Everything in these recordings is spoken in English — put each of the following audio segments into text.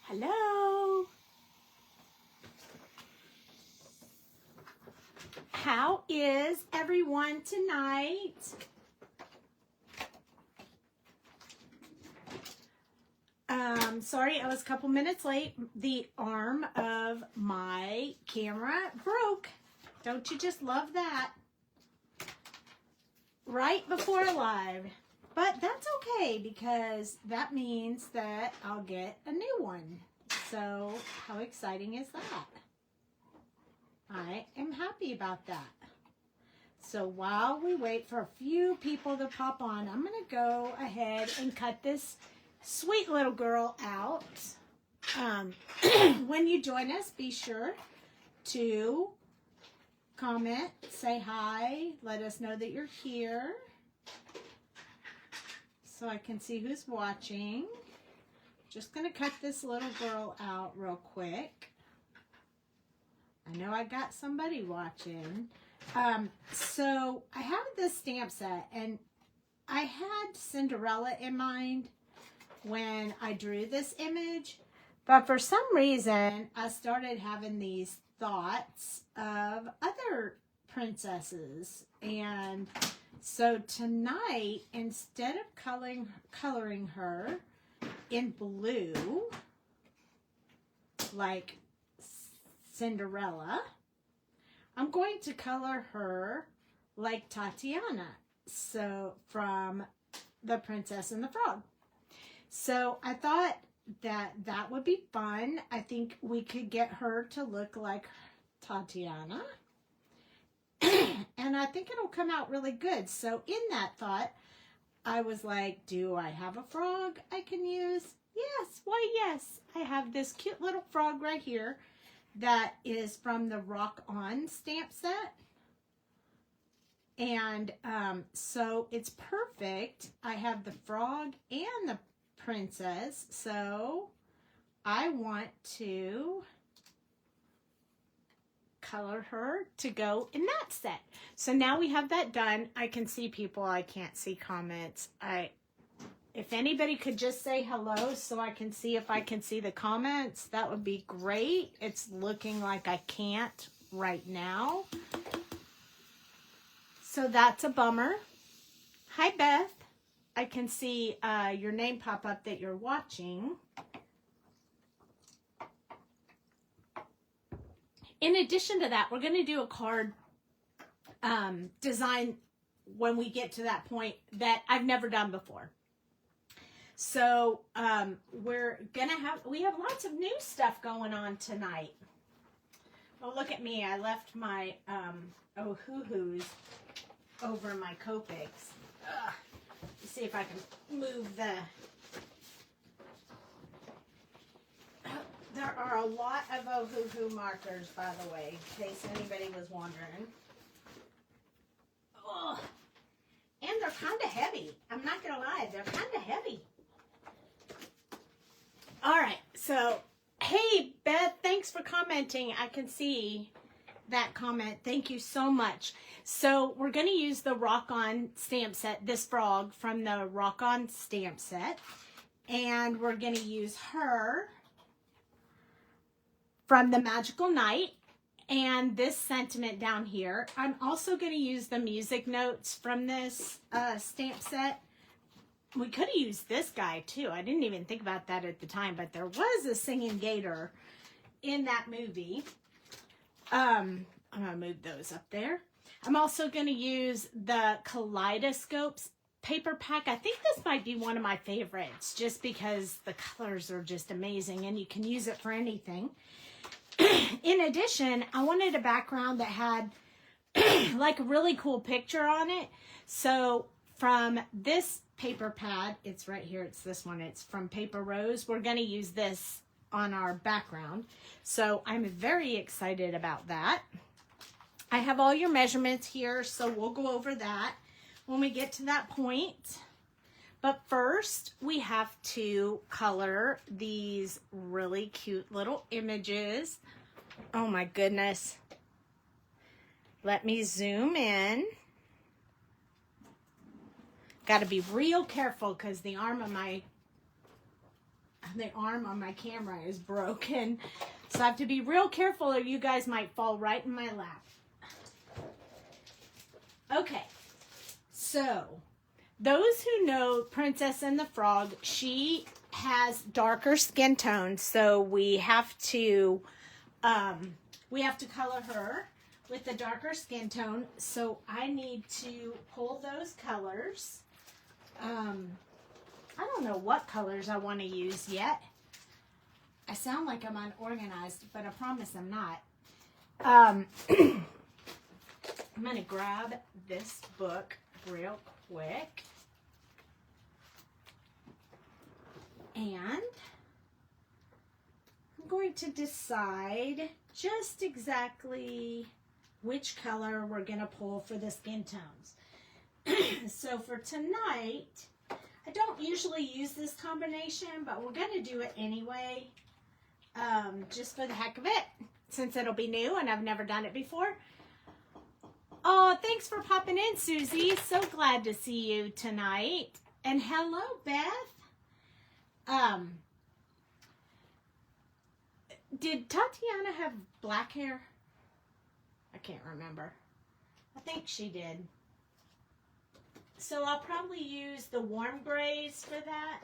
Hello. How is everyone tonight? Sorry, I was a couple minutes late. The arm of my camera broke. Don't you just love that? Right before live. But that's okay because that means that I'll get a new one. So how exciting is that? I am happy about that. So while we wait for a few people to pop on, I'm going to go ahead and cut this sweet little girl out. When you join us, be sure to comment, say hi, let us know that you're here so I can see who's watching. Just going to cut this little girl out real quick. I know I got somebody watching. So I have this stamp set, and I had Cinderella in mind when I drew this image, but for some reason I started having these thoughts of other princesses, and so tonight, instead of coloring her in blue like Cinderella, I'm going to color her like Tatiana, so from The Princess and the Frog. So I thought that that would be fun. I think we could get her to look like Tatiana. And I think it'll come out really good. So in that thought, I was like, do I have a frog I can use? Yes, why yes. I have this cute little frog right here that is from the Rock On stamp set. And so it's perfect. I have the frog and the princess, so I want to color her to go in that set. So now we have that done. I can see people. I can't see comments. If anybody could just say hello so I can see if I can see the comments, that would be great. It's looking like I can't right now. So that's a bummer. Hi, Beth. I can see your name pop up that you're watching. In addition to that, we're going to do a card design when we get to that point that I've never done before. So we have lots of new stuff going on tonight. Oh, look at me. I left my hoo-hoos over my Copics. Let's see if I can move the... There are a lot of hoo-hoo markers, by the way, in case anybody was wondering. Oh, and they're kind of heavy. I'm not going to lie. They're kind of heavy. All right. So, hey, Beth, thanks for commenting. I can see that comment. Thank you so much. So we're going to use the Rock On stamp set, this frog from the Rock On stamp set. And we're going to use her from the Magical Night and this sentiment down here. I'm also going to use the music notes from this stamp set. We could have used this guy too. I didn't even think about that at the time, but there was a singing gator in that movie. I'm going to move those up there. I'm also going to use the Kaleidoscope paper pack. I think this might be one of my favorites just because the colors are just amazing and you can use it for anything. In addition, I wanted a background that had like a really cool picture on it. So from this paper pad, it's right here, it's this one, it's from Paper Rose. We're going to use this on our background. So I'm very excited about that. I have all your measurements here, so we'll go over that when we get to that point. But first, we have to color these really cute little images. Oh my goodness. Let me zoom in. Got to be real careful because the arm of my the arm on my camera is broken. So I have to be real careful or you guys might fall right in my lap. Okay, so those who know Princess and the Frog, she has darker skin tones, so we have to color her with the darker skin tone. So I need to pull those colors. I don't know what colors I want to use yet. I sound like I'm unorganized, but I promise I'm not. I'm going to grab this book real quick. And I'm going to decide just exactly which color we're going to pull for the skin tones. So for tonight, I don't usually use this combination, but we're going to do it anyway, just for the heck of it, since it'll be new and I've never done it before. Oh, thanks for popping in, Susie. So glad to see you tonight. And hello, Beth. Did Tatiana have black hair? I can't remember. I think she did. So I'll probably use the warm grays for that,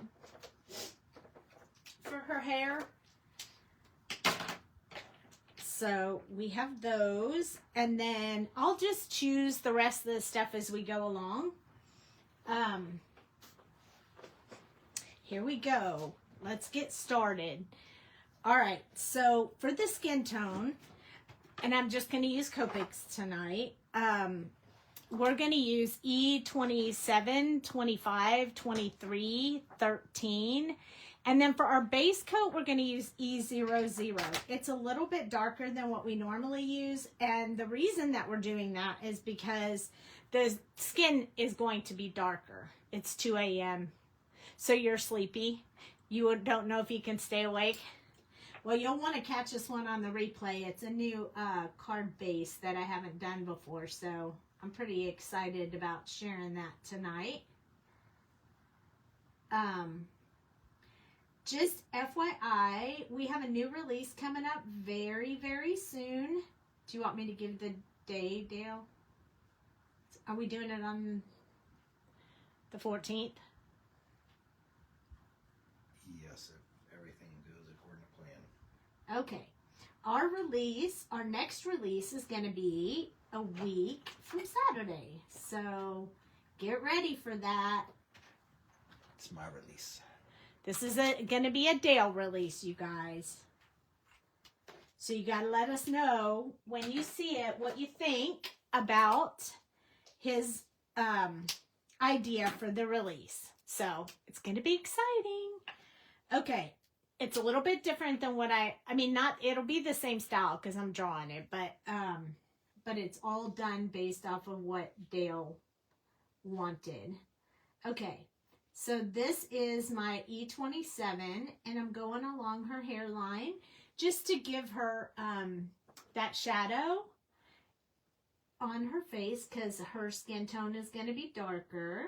for her hair. So we have those, and then I'll just choose the rest of the stuff as we go along. Here we go. Let's get started. All right, so for the skin tone, and I'm just going to use Copics tonight, we're going to use E27, 25, 23, 13. And then for our base coat, we're going to use E00. It's a little bit darker than what we normally use. And the reason that we're doing that is because the skin is going to be darker. It's 2 a.m. So you're sleepy. You don't know if you can stay awake. Well, you'll want to catch this one on the replay. It's a new card base that I haven't done before. So I'm pretty excited about sharing that tonight. Just FYI, we have a new release coming up very, very soon. Do you want me to give the day, Dale? Are we doing it on the 14th? Yes, if everything goes according to plan. Okay. Our next release is going to be a week from Saturday. So get ready for that. It's my release. This is going to be a Dale release, you guys. So you got to let us know when you see it what you think about his idea for the release. So it's going to be exciting. Okay. It's a little bit different than what it'll be the same style because I'm drawing it, but it's all done based off of what Dale wanted. Okay. So this is my E27, and I'm going along her hairline just to give her that shadow on her face because her skin tone is going to be darker.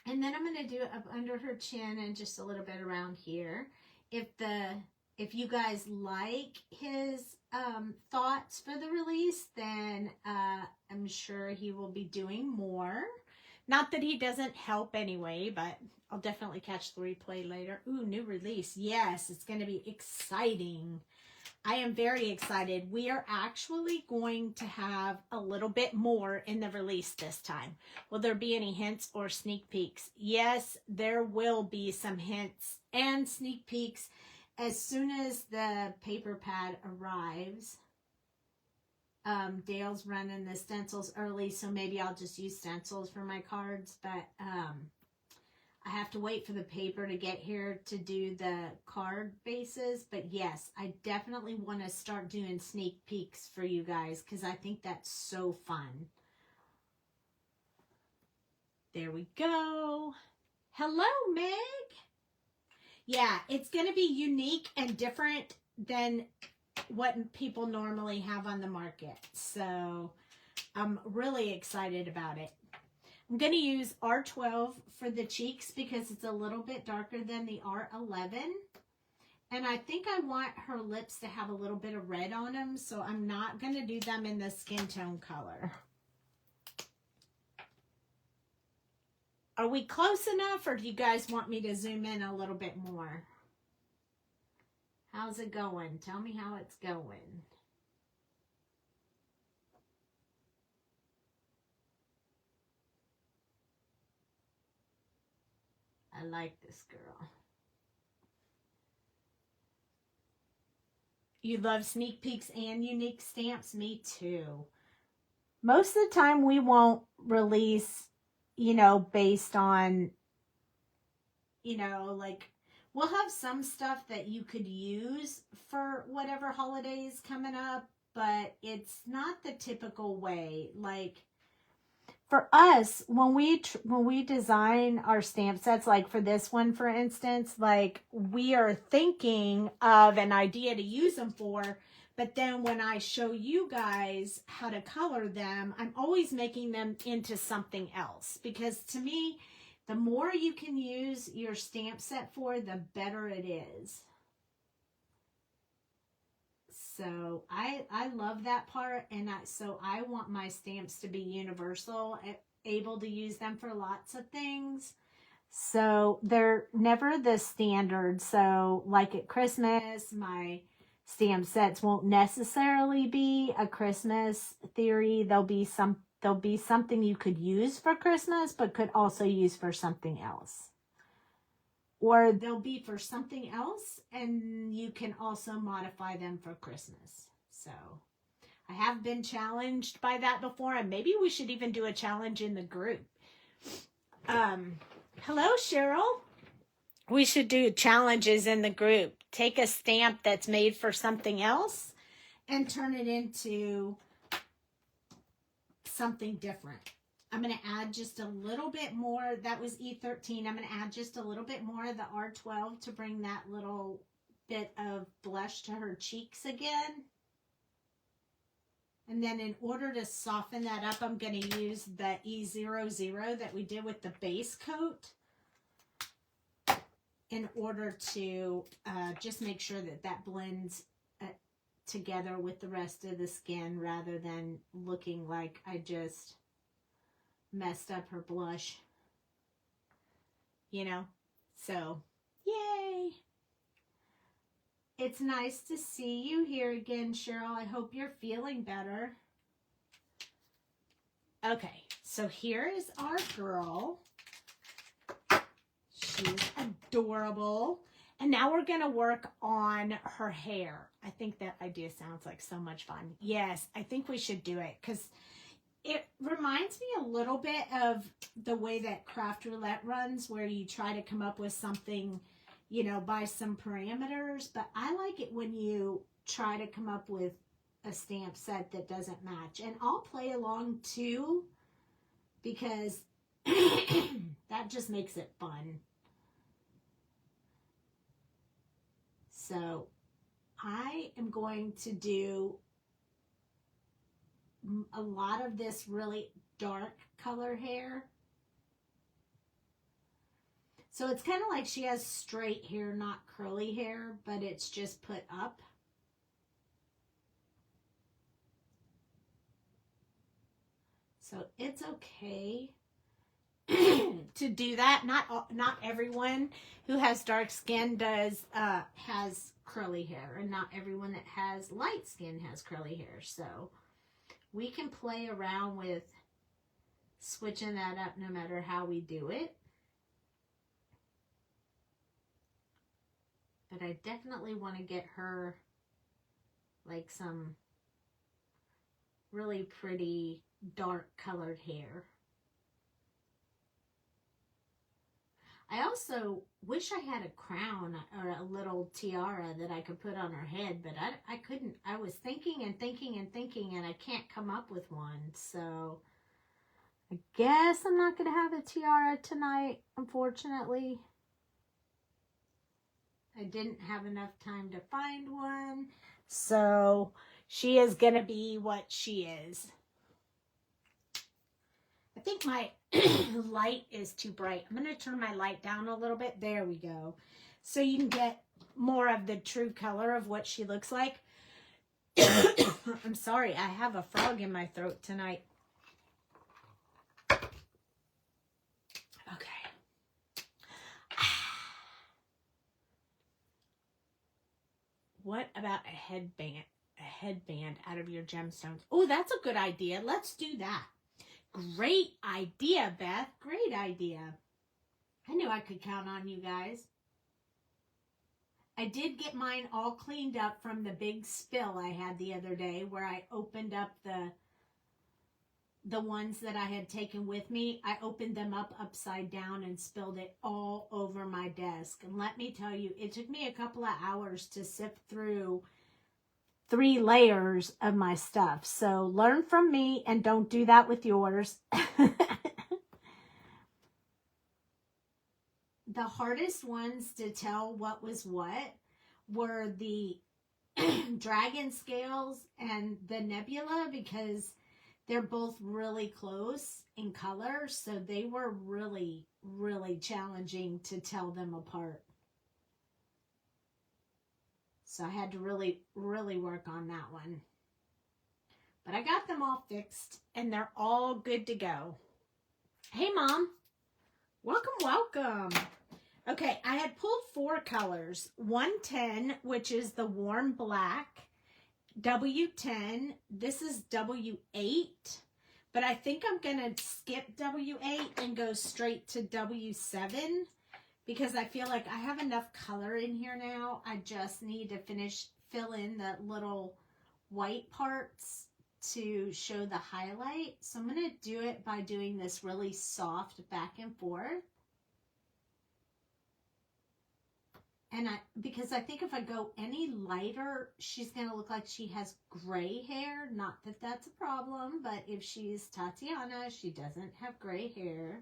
And then I'm going to do it up under her chin and just a little bit around here. If you guys like his thoughts for the release, then I'm sure he will be doing more. Not that he doesn't help anyway, but I'll definitely catch the replay later. Ooh, new release. Yes, it's going to be exciting. I am very excited. We are actually going to have a little bit more in the release this time. Will there be any hints or sneak peeks? Yes, there will be some hints and sneak peeks as soon as the paper pad arrives. Dale's running the stencils early, so maybe I'll just use stencils for my cards, but I have to wait for the paper to get here to do the card bases. But yes, I definitely want to start doing sneak peeks for you guys because I think that's so fun. There we go. Hello, Meg. Yeah, it's going to be unique and different than what people normally have on the market. So I'm really excited about it. I'm going to use R12 for the cheeks because it's a little bit darker than the R11. And I think I want her lips to have a little bit of red on them, so I'm not going to do them in the skin tone color. Are we close enough, or do you guys want me to zoom in a little bit more? How's it going? Tell me how it's going. I like this girl. You love sneak peeks and unique stamps? Me too. Most of the time we won't release, you know, based on, you know, like, we'll have some stuff that you could use for whatever holiday is coming up, but it's not the typical way. Like, for us, when we design our stamp sets, like for this one, for instance, like we are thinking of an idea to use them for, but then when I show you guys how to color them, I'm always making them into something else, because to me, the more you can use your stamp set for, the better it is. So I love that part, and so I want my stamps to be universal, able to use them for lots of things. So they're never the standard. So like at Christmas, my stamp sets won't necessarily be a Christmas theory. There'll be something you could use for Christmas, but could also use for something else. Or they'll be for something else, and you can also modify them for Christmas. So I have been challenged by that before, and maybe we should even do a challenge in the group. Hello, Cheryl. We should do challenges in the group. Take a stamp that's made for something else and turn it into something different. I'm going to add just a little bit more. That was E13. I'm going to add just a little bit more of the R12 to bring that little bit of blush to her cheeks again. And then in order to soften that up, I'm going to use the E00 that we did with the base coat in order to just make sure that that blends together with the rest of the skin, rather than looking like I just messed up her blush, you know. So yay, it's nice to see you here again, Cheryl. I hope you're feeling better. Okay, so here is our girl. She's adorable. And now we're going to work on her hair. I think that idea sounds like so much fun. Yes, I think we should do it, because it reminds me a little bit of the way that Craft Roulette runs, where you try to come up with something, you know, by some parameters. But I like it when you try to come up with a stamp set that doesn't match. And I'll play along too, because that just makes it fun. So I am going to do a lot of this really dark color hair. So it's kind of like she has straight hair, not curly hair, but it's just put up. So it's okay to do that. Not everyone who has dark skin has curly hair, and not everyone that has light skin has curly hair. So we can play around with switching that up no matter how we do it. But I definitely want to get her like some really pretty dark colored hair. I also wish I had a crown or a little tiara that I could put on her head, but I couldn't. I was thinking and thinking and thinking, and I can't come up with one. So I guess I'm not going to have a tiara tonight, unfortunately. I didn't have enough time to find one. So she is going to be what she is. I think my light is too bright. I'm going to turn my light down a little bit. There we go. So you can get more of the true color of what she looks like. I'm sorry, I have a frog in my throat tonight. Okay. What about a headband? A headband out of your gemstones. Oh, that's a good idea. Let's do that. Great idea, Beth. Great idea. I knew I could count on you guys. I did get mine all cleaned up from the big spill I had the other day where I opened up the ones that I had taken with me. I opened them up upside down and spilled it all over my desk. And let me tell you, it took me a couple of hours to sift through 3 layers of my stuff. So learn from me and don't do that with yours. The hardest ones to tell what was what were the dragon scales and the nebula, because they're both really close in color. So they were really, really challenging to tell them apart. So I had to really, really work on that one. But I got them all fixed and they're all good to go. Hey, Mom. Welcome, welcome. Okay, I had pulled 4 colors. 110, which is the warm black. W10, this is W8. But I think I'm going to skip W8 and go straight to W7. Because I feel like I have enough color in here now. I just need to fill in the little white parts to show the highlight. So I'm going to do it by doing this really soft back and forth. And because I think if I go any lighter, she's going to look like she has gray hair. Not that that's a problem, but if she's Tatiana, she doesn't have gray hair.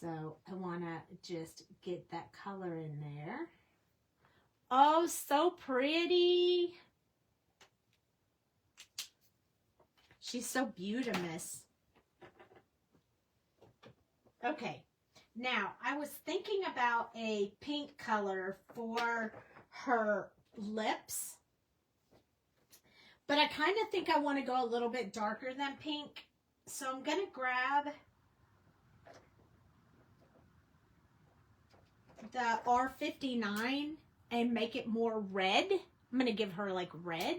So I want to just get that color in there. Oh, so pretty. She's so beautiful. Okay. Now, I was thinking about a pink color for her lips. But I kind of think I want to go a little bit darker than pink. So I'm going to grab the R59 and make it more red. I'm going to give her like red.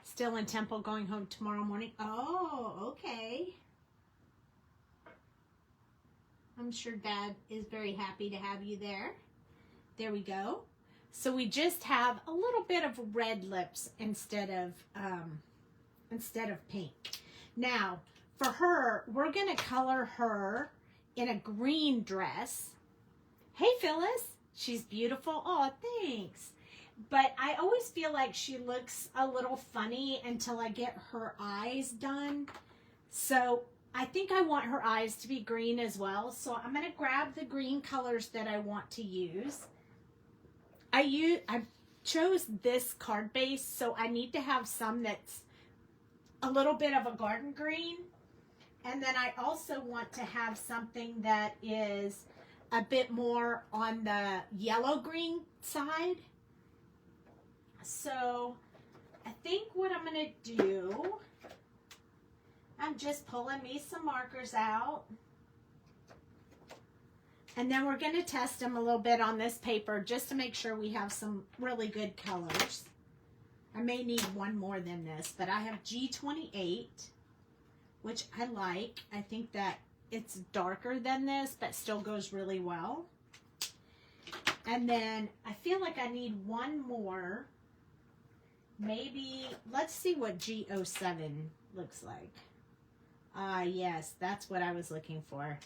Still in Temple, going home tomorrow morning. Oh, okay. I'm sure Dad is very happy to have you there. There we go. So we just have a little bit of red lips instead of pink. Now, for her, we're going to color her in a green dress. Hey, Phyllis. She's beautiful. Oh, thanks. But I always feel like she looks a little funny until I get her eyes done. So I think I want her eyes to be green as well. So I'm going to grab the green colors that I want to use. I chose this card base, so I need to have some that's a little bit of a garden green. And then I also want to have something that is a bit more on the yellow-green side. So I think what I'm going to do, I'm just pulling me some markers out. And then we're going to test them a little bit on this paper just to make sure we have some really good colors. I may need one more than this, but I have G28, which I like. I think that it's darker than this, but still goes really well. And then I feel like I need one more. Maybe, let's see what G07 looks like. Yes, that's what I was looking for.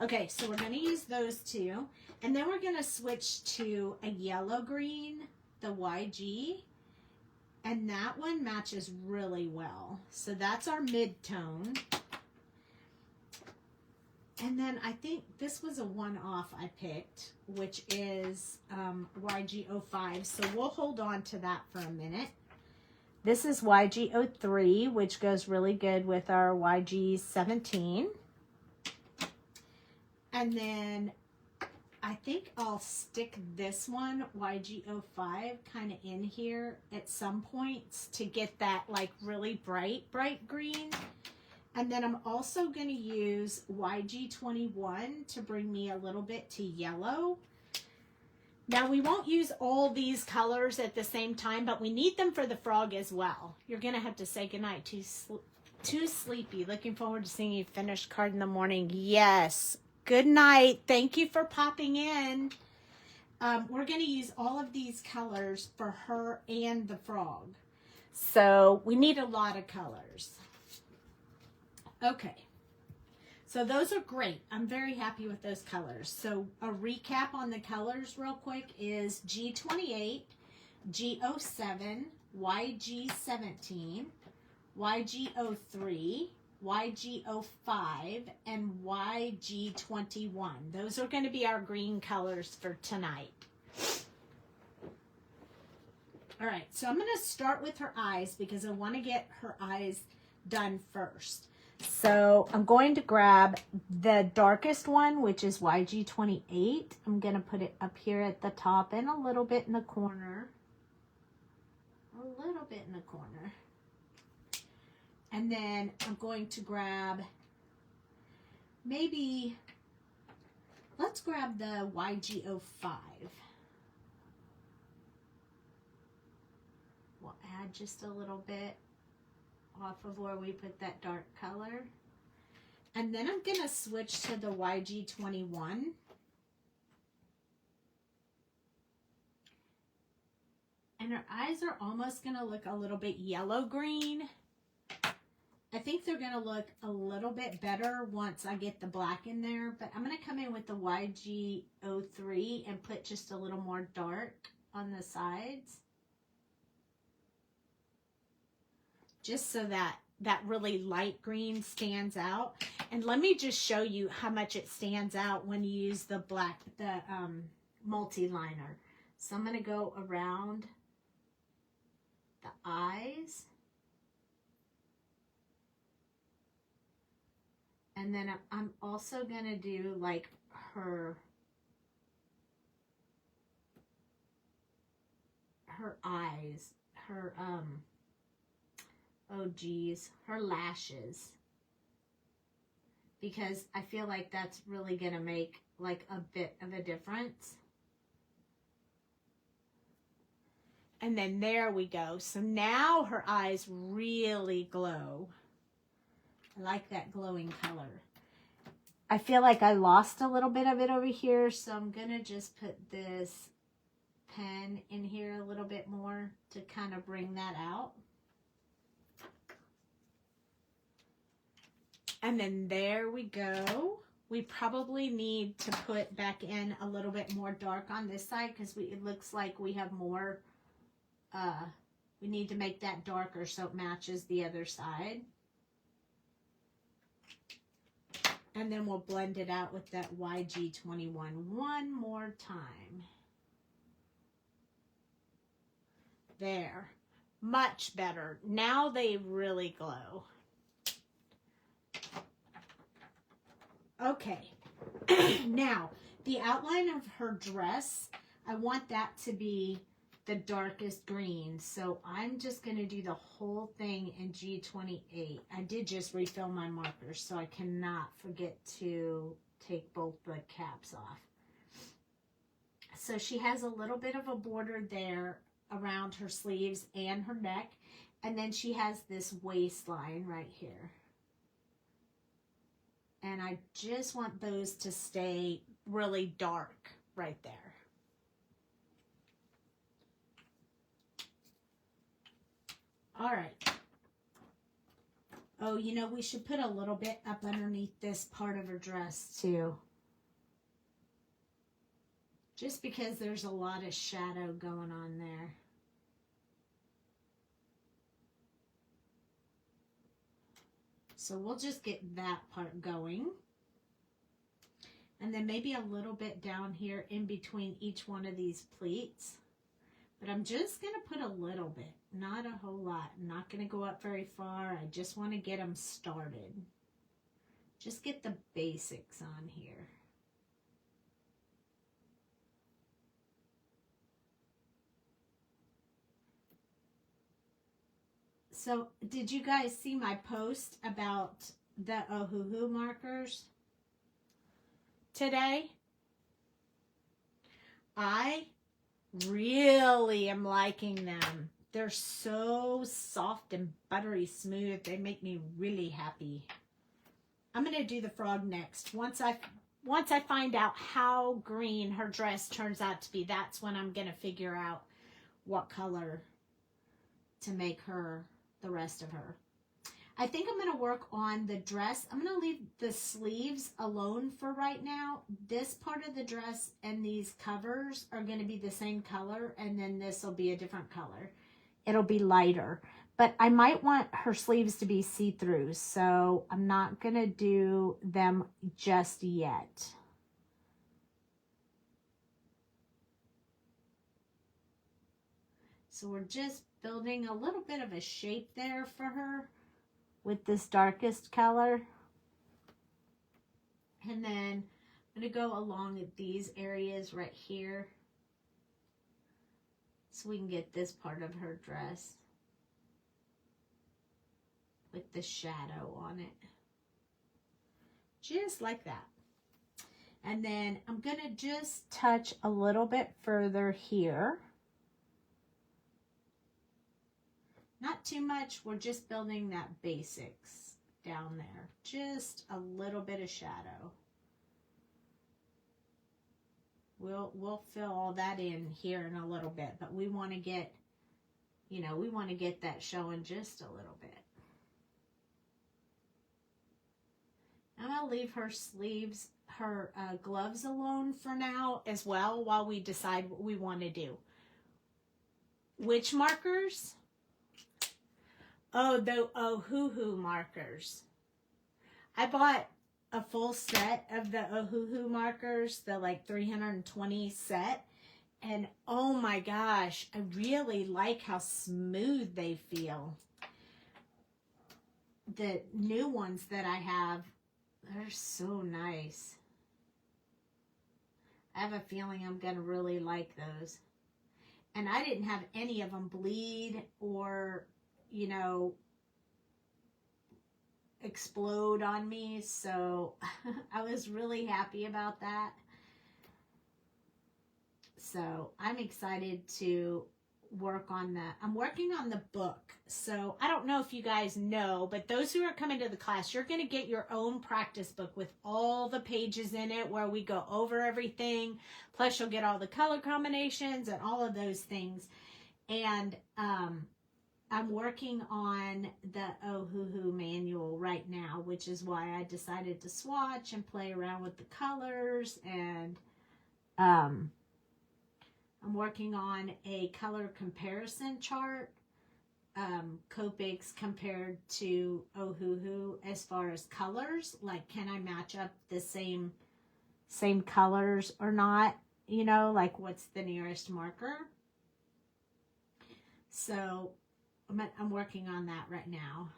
Okay, so we're going to use those two. And then we're going to switch to a yellow-green, the YG. And that one matches really well. So that's our mid-tone. And then I think this was a one-off I picked, which is YG05. So we'll hold on to that for a minute. This is YG03, which goes really good with our YG17. And then I think I'll stick this one, YG05, kind of in here at some points to get that like really bright green. And then I'm also going to use YG21 to bring me a little bit to yellow. Now we won't use all these colors at the same time, but we need them for the frog as well. You're going to have to say goodnight. Too sleepy. Looking forward to seeing you finish card in the morning. Yes. Good night. Thank you for popping in. We're going to use all of these colors for her and the frog. So we need a lot of colors. Okay. So those are great. I'm very happy with those colors. So a recap on the colors real quick is G28, G07, YG17, YG03, YG05, and YG21. Those are going to be our green colors for tonight. All right, so I'm going to start with her eyes because I want to get her eyes done first. So I'm going to grab the darkest one, which is YG28. I'm going to put it up here at the top and a little bit in the corner. A little bit in the corner. And then I'm going to grab maybe, let's grab the YG05. We'll add just a little bit off of where we put that dark color. And then I'm going to switch to the YG21. And her eyes are almost going to look a little bit yellow-green. I think they're going to look a little bit better once I get the black in there. But I'm going to come in with the YG03 and put just a little more dark on the sides. Just so that really light green stands out. And let me just show you how much it stands out when you use the black, the multi-liner. So I'm going to go around the eyes. And then I'm also going to do like her eyes, her, oh geez, her lashes. Because I feel like that's really going to make like a bit of a difference. And then there we go. So now her eyes really glow. I like that glowing color. I feel like I lost a little bit of it over here, so I'm going to just put this pen in here a little bit more to kind of bring that out. And then there we go. We probably need to put back in a little bit more dark on this side because it looks like we have more, we need to make that darker so it matches the other side. And then we'll blend it out with that YG21 one more time. There. Much better. Now they really glow. Okay. Now, the outline of her dress, I want that to be the darkest green. So I'm just going to do the whole thing in G28. I did just refill my markers, so I cannot forget to take both the caps off. So she has a little bit of a border there around her sleeves and her neck. And then she has this waistline right here. And I just want those to stay really dark right there. All right. Oh, you know, we should put a little bit up underneath this part of her dress too. Just because there's a lot of shadow going on there. So we'll just get that part going. And then maybe a little bit down here in between each one of these pleats. But I'm just going to put a little bit. Not a whole lot. I'm not going to go up very far. I just want to get them started. Just get the basics on here. So, did you guys see my post about the Ohuhu markers today? I really am liking them. They're so soft and buttery smooth. They make me really happy. I'm going to do the frog next. Once I find out how green her dress turns out to be, that's when I'm going to figure out what color to make her, the rest of her. I think I'm going to work on the dress. I'm going to leave the sleeves alone for right now. This part of the dress and these covers are going to be the same color, and then this will be a different color. It'll be lighter. But I might want her sleeves to be see-through, so I'm not going to do them just yet. So we're just building a little bit of a shape there for her with this darkest color. And then I'm going to go along with these areas right here so we can get this part of her dress with the shadow on it. Just like that. And then I'm going to just touch a little bit further here. Not too much. We're just building that basics down there. Just a little bit of shadow. We'll fill all that in here in a little bit, but we want to get, we want to get that showing just a little bit. I'm going to leave her sleeves, her gloves alone for now as well while we decide what we want to do. Which markers? Oh, the Ohuhu markers. I bought a full set of the Ohuhu markers, the like 320 set. And oh my gosh, I really like how smooth they feel. The new ones that I have, they're so nice. I have a feeling I'm going to really like those. And I didn't have any of them bleed or, explode on me. So I was really happy about that. So I'm excited to work on that. I'm working on the book. So I don't know if you guys know, but those who are coming to the class, you're going to get your own practice book with all the pages in it where we go over everything. Plus you'll get all the color combinations and all of those things. And I'm working on the Ohuhu manual right now, which is why I decided to swatch and play around with the colors. And I'm working on a color comparison chart, Copic's compared to Ohuhu as far as colors. Like, can I match up the same colors or not? Like what's the nearest marker? So I'm working on that right now.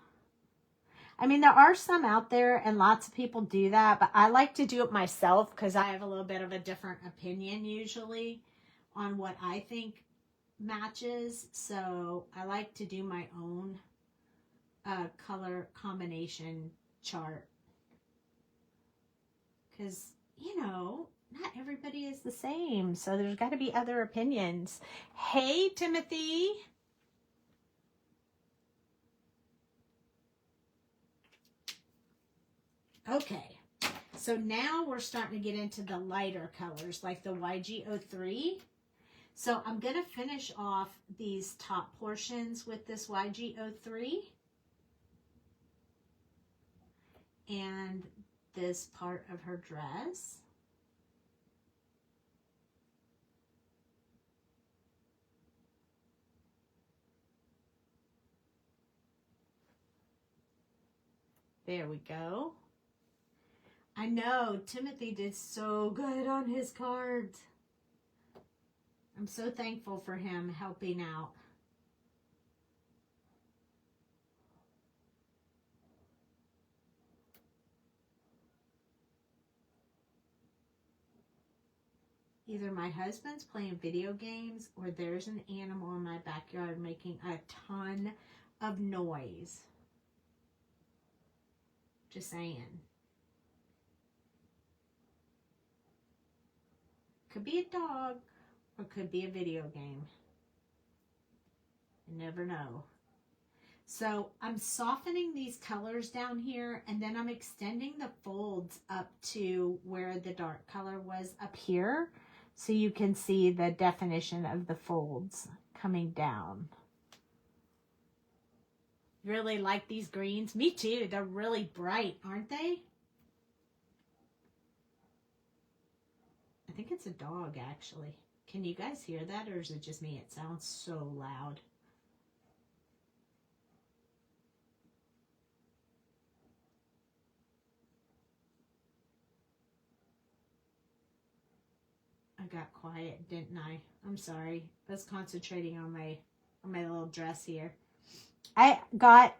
I mean, there are some out there and lots of people do that, but I like to do it myself because I have a little bit of a different opinion usually on what I think matches. So I like to do my own color combination chart because, not everybody is the same. So there's got to be other opinions. Hey, Timothy. Okay, so now we're starting to get into the lighter colors like the YG03. So I'm going to finish off these top portions with this YG03 and this part of her dress. There we go. I know, Timothy did so good on his cards. I'm so thankful for him helping out. Either my husband's playing video games or there's an animal in my backyard making a ton of noise. Just saying. Could be a dog or could be a video game. You never know. So I'm softening these colors down here, and then I'm extending the folds up to where the dark color was up here, so you can see the definition of the folds coming down. Really like these greens. Me too. They're really bright, aren't they? I think it's a dog, actually. Can you guys hear that, or is it just me? It sounds so loud. I got quiet, didn't I? I'm sorry. I was concentrating on my little dress here. I got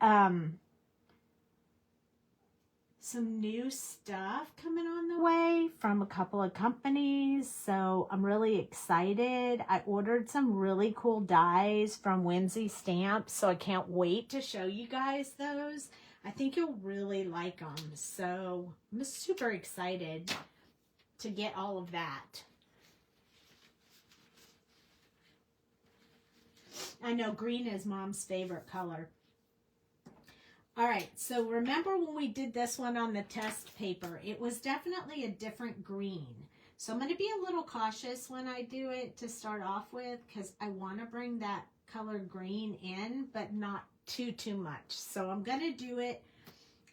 some new stuff coming on the way from a couple of companies, so I'm really excited. I ordered some really cool dies from Whimsy Stamps, so I can't wait to show you guys those. I think you'll really like them, so I'm super excited to get all of that. I know green is Mom's favorite color. All right, so remember when we did this one on the test paper, it was definitely a different green. So I'm going to be a little cautious when I do it to start off with, because I want to bring that color green in, but not too much. So I'm going to do it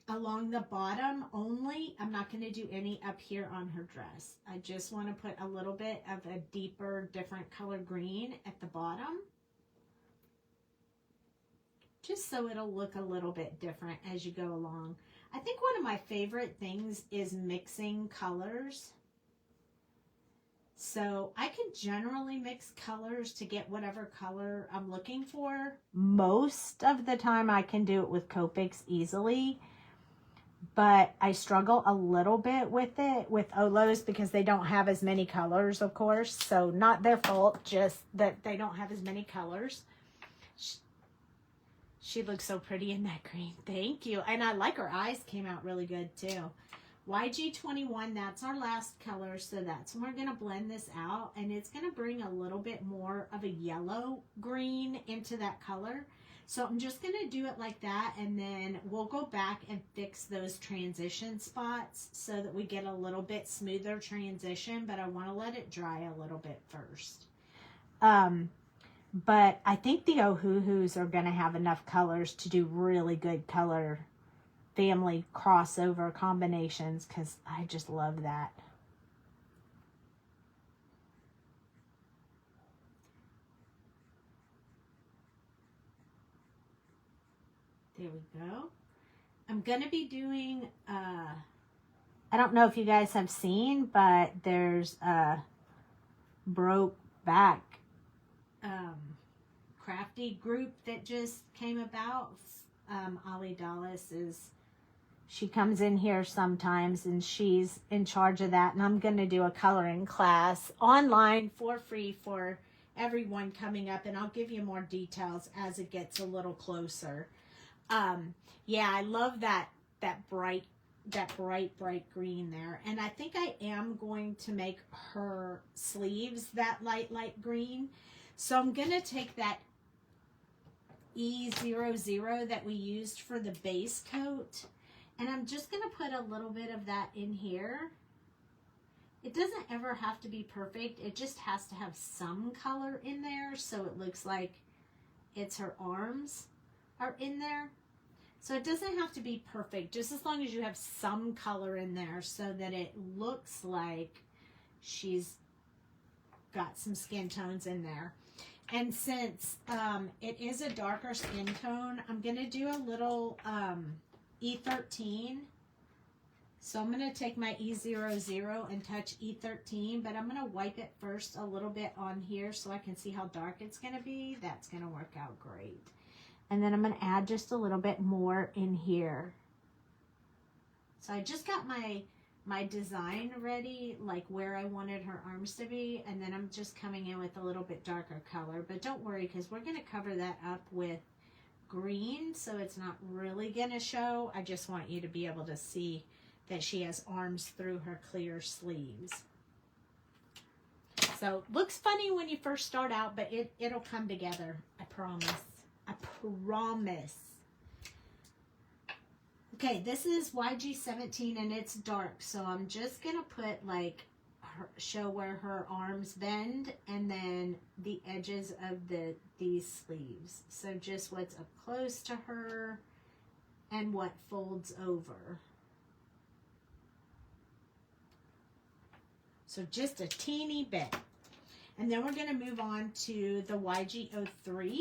along the bottom only. I'm not going to do any up here on her dress. I just want to put a little bit of a deeper, different color green at the bottom, just so it'll look a little bit different as you go along. I think one of my favorite things is mixing colors. So I can generally mix colors to get whatever color I'm looking for. Most of the time I can do it with Copics easily, but I struggle a little bit with it with Olos because they don't have as many colors, of course. So not their fault, just that they don't have as many colors. She looks so pretty in that green. Thank you. And I like her eyes came out really good too. YG21, that's our last color. So that's when we're going to blend this out. And it's going to bring a little bit more of a yellow green into that color. So I'm just going to do it like that. And then we'll go back and fix those transition spots so that we get a little bit smoother transition. But I want to let it dry a little bit first. But I think the Ohuhus are going to have enough colors to do really good color family crossover combinations, because I just love that. There we go. I'm going to be doing, I don't know if you guys have seen, but there's a broke back crafty group that just came about. Ollie Dallas she comes in here sometimes and she's in charge of that, and I'm going to do a coloring class online for free for everyone coming up, and I'll give you more details as it gets a little closer. Yeah, I love that bright green there, and I think I am going to make her sleeves that light green. So I'm going to take that E00 that we used for the base coat, and I'm just going to put a little bit of that in here. It doesn't ever have to be perfect. It just has to have some color in there so it looks like it's her arms are in there. So it doesn't have to be perfect, just as long as you have some color in there so that it looks like she's got some skin tones in there. And since it is a darker skin tone, I'm going to do a little E13. So I'm going to take my E00 and touch E13, but I'm going to wipe it first a little bit on here so I can see how dark it's going to be. That's going to work out great. And then I'm going to add just a little bit more in here. So I just got my my design ready, like where I wanted her arms to be, and then I'm just coming in with a little bit darker color. But don't worry, because we're going to cover that up with green, so it's not really going to show. I just want you to be able to see that she has arms through her clear sleeves. So looks funny when you first start out, but it'll come together. I promise. I promise. Okay, this is YG17 and it's dark, so I'm just gonna put like show where her arms bend and then the edges of these sleeves. So just what's up close to her and what folds over. So just a teeny bit. And then we're gonna move on to the YG03.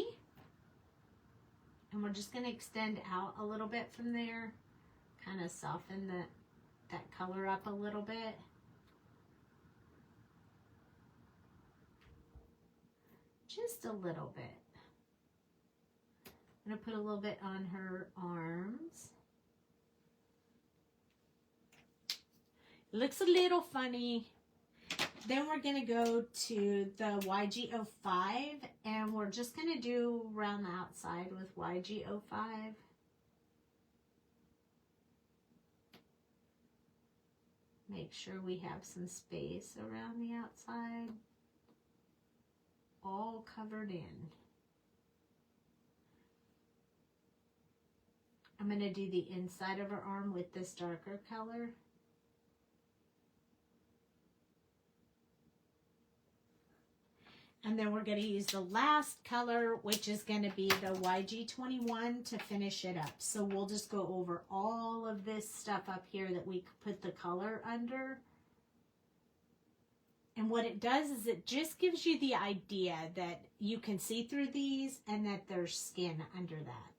And we're just gonna extend out a little bit from there. Kind of soften that color up a little bit. Just a little bit. I'm going to put a little bit on her arms. It looks a little funny. Then we're going to go to the YG05 and we're just going to do around the outside with YG05. Make sure we have some space around the outside. All covered in. I'm going to do the inside of her arm with this darker color. And then we're going to use the last color, which is going to be the YG21 to finish it up. So we'll just go over all of this stuff up here that we put the color under. And what it does is it just gives you the idea that you can see through these and that there's skin under that.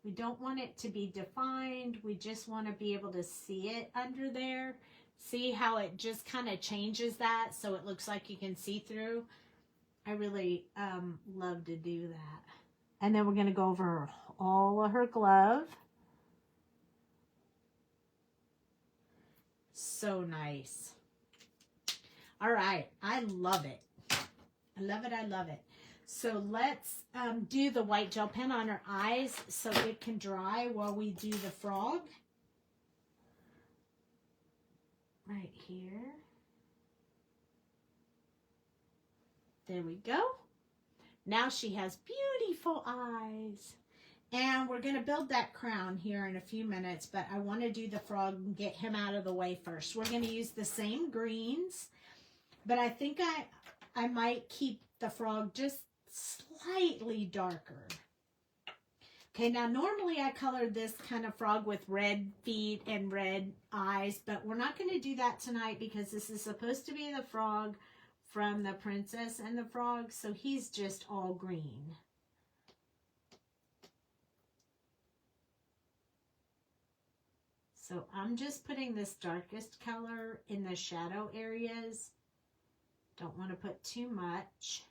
We don't want it to be defined. We just want to be able to see it under there. See how it just kind of changes that so it looks like you can see through. I really love to do that. And then we're going to go over all of her glove. So nice. All right. I love it. I love it. I love it. So let's do the white gel pen on her eyes so it can dry while we do the frog. Right here. There we go. Now she has beautiful eyes. And we're going to build that crown here in a few minutes, but I want to do the frog and get him out of the way first. We're going to use the same greens, but I think I might keep the frog just slightly darker. Okay, now normally I colored this kind of frog with red feet and red eyes, but we're not going to do that tonight because this is supposed to be the frog from The Princess and the Frog, so he's just all green. So I'm just putting this darkest color in the shadow areas. Don't want to put too much,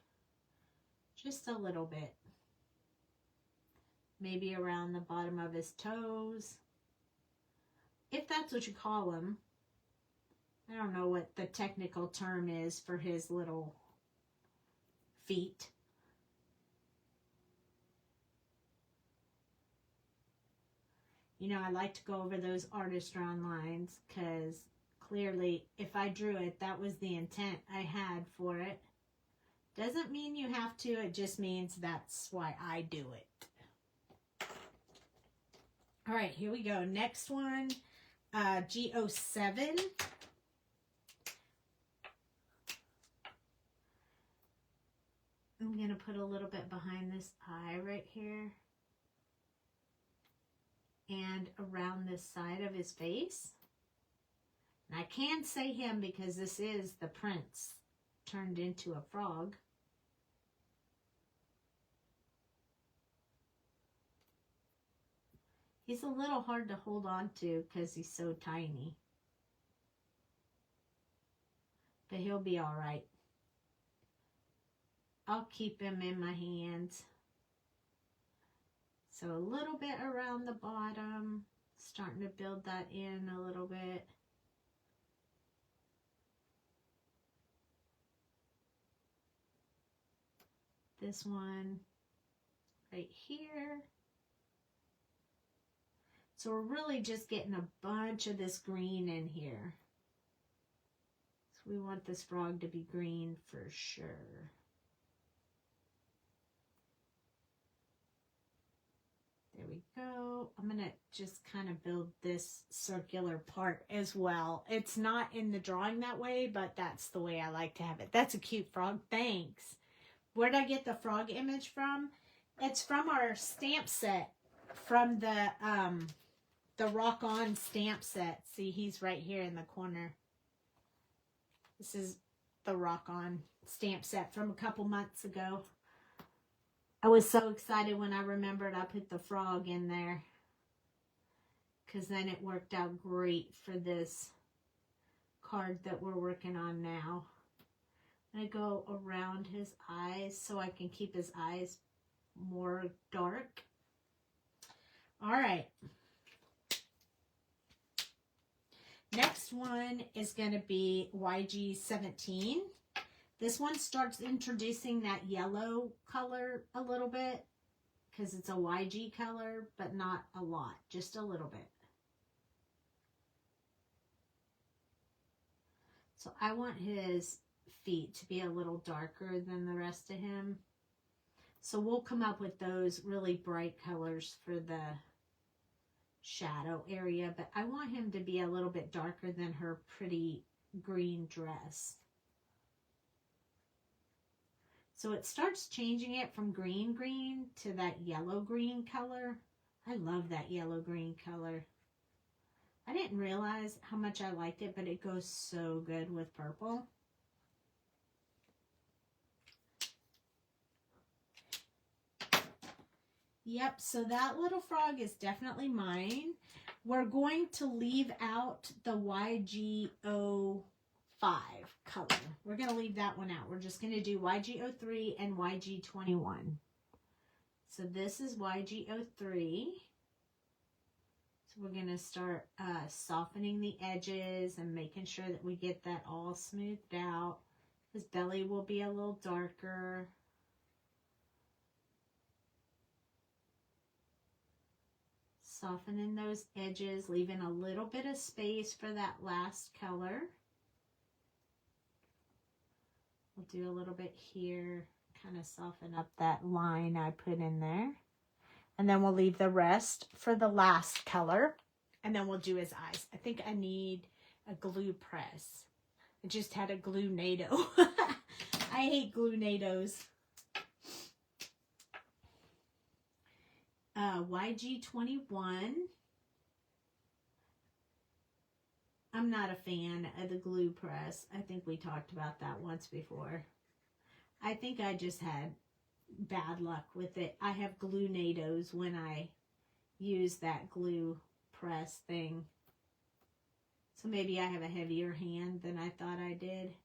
just a little bit. Maybe around the bottom of his toes, if that's what you call them. I don't know what the technical term is for his little feet. You know, I like to go over those artist drawn lines because clearly if I drew it, that was the intent I had for it. Doesn't mean you have to, it just means that's why I do it. All right, here we go. Next one, G07. I'm going to put a little bit behind this eye right here. And around this side of his face. And I can say him because this is the prince turned into a frog. He's a little hard to hold on to because he's so tiny. But he'll be all right. I'll keep him in my hands. So a little bit around the bottom. Starting to build that in a little bit. This one right here. So we're really just getting a bunch of this green in here. So we want this frog to be green for sure. There we go. I'm going to just kind of build this circular part as well. It's not in the drawing that way, but that's the way I like to have it. That's a cute frog. Thanks. Where did I get the frog image from? It's from our stamp set, from the Rock On stamp set. See, he's right here in the corner. This is the Rock On stamp set from a couple months ago. I was so excited when I remembered I put the frog in there, because then it worked out great for this card that we're working on now. I go around his eyes so I can keep his eyes more dark. All right. Next one is going to be YG17. This one starts introducing that yellow color a little bit, because it's a YG color, but not a lot, just a little bit. So I want his feet to be a little darker than the rest of him. So we'll come up with those really bright colors for the shadow area, but I want him to be a little bit darker than her pretty green dress. So it starts changing it from green to that yellow green color. I love that yellow green color. I didn't realize how much I liked it, but it goes so good with purple. Yep, so that little frog is definitely mine. We're going to leave out the YG05 color. We're going to leave that one out. We're just going to do YG03 and YG21. So this is YG03. So we're going to start softening the edges and making sure that we get that all smoothed out. His belly will be a little darker. Softening those edges, leaving a little bit of space for that last color. We'll do a little bit here, kind of soften up that line I put in there. And then we'll leave the rest for the last color. And then we'll do his eyes. I think I need a glue press. I just had a glue NATO. I hate glue NATOs. YG21. I'm not a fan of the glue press. I think we talked about that once before. I think I just had bad luck with it. I have glue NATOs when I use that glue press thing. So maybe I have a heavier hand than I thought I did.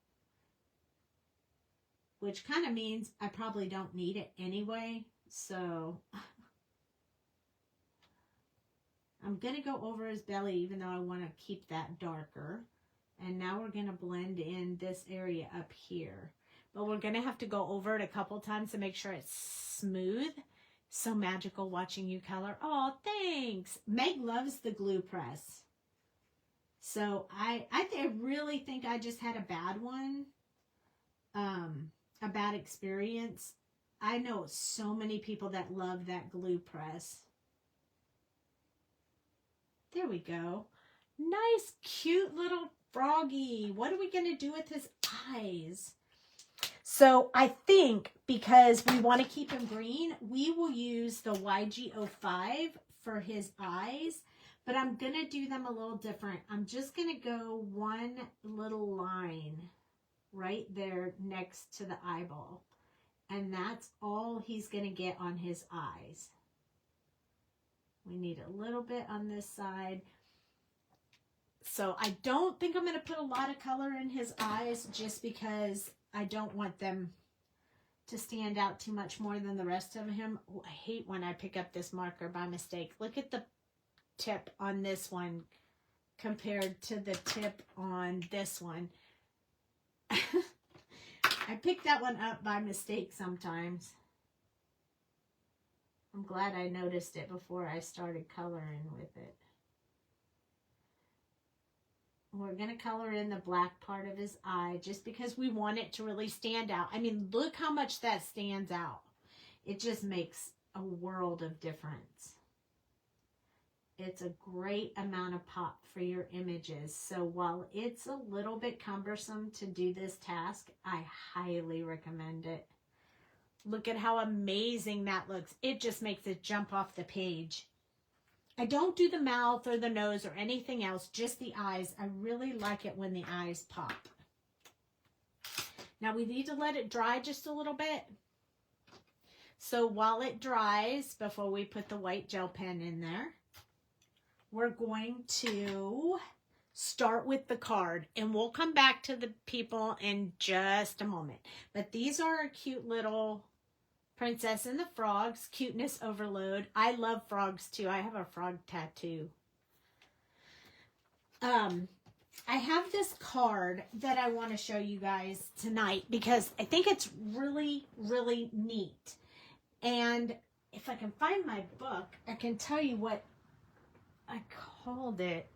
Which kind of means I probably don't need it anyway. So I'm going to go over his belly, even though I want to keep that darker. And now we're going to blend in this area up here. But we're going to have to go over it a couple times to make sure it's smooth. So magical watching you color. Oh, thanks. Meg loves the glue press. So I really think I just had a bad one. A bad experience. I know so many people that love that glue press. There we go. Nice, cute little froggy. What are we going to do with his eyes? So I think because we want to keep him green, we will use the YG05 for his eyes. But I'm going to do them a little different. I'm just going to go one little line right there next to the eyeball. And that's all he's going to get on his eyes. We need a little bit on this side. So I don't think I'm going to put a lot of color in his eyes just because I don't want them to stand out too much more than the rest of him. Oh, I hate when I pick up this marker by mistake. Look at the tip on this one compared to the tip on this one. I picked that one up by mistake sometimes. I'm glad I noticed it before I started coloring with it. We're going to color in the black part of his eye just because we want it to really stand out. I mean, look how much that stands out. It just makes a world of difference. It's a great amount of pop for your images. So while it's a little bit cumbersome to do this task, I highly recommend it. Look at how amazing that looks. It just makes it jump off the page. I don't do the mouth or the nose or anything else, just the eyes. I really like it when the eyes pop. Now we need to let it dry just a little bit. So while it dries, before we put the white gel pen in there, we're going to start with the card. And we'll come back to the people in just a moment. But these are a cute little Princess and the Frogs, cuteness overload. I love frogs too. I have a frog tattoo. I have this card that I want to show you guys tonight because I think it's really, really neat. And if I can find my book, I can tell you what I called it.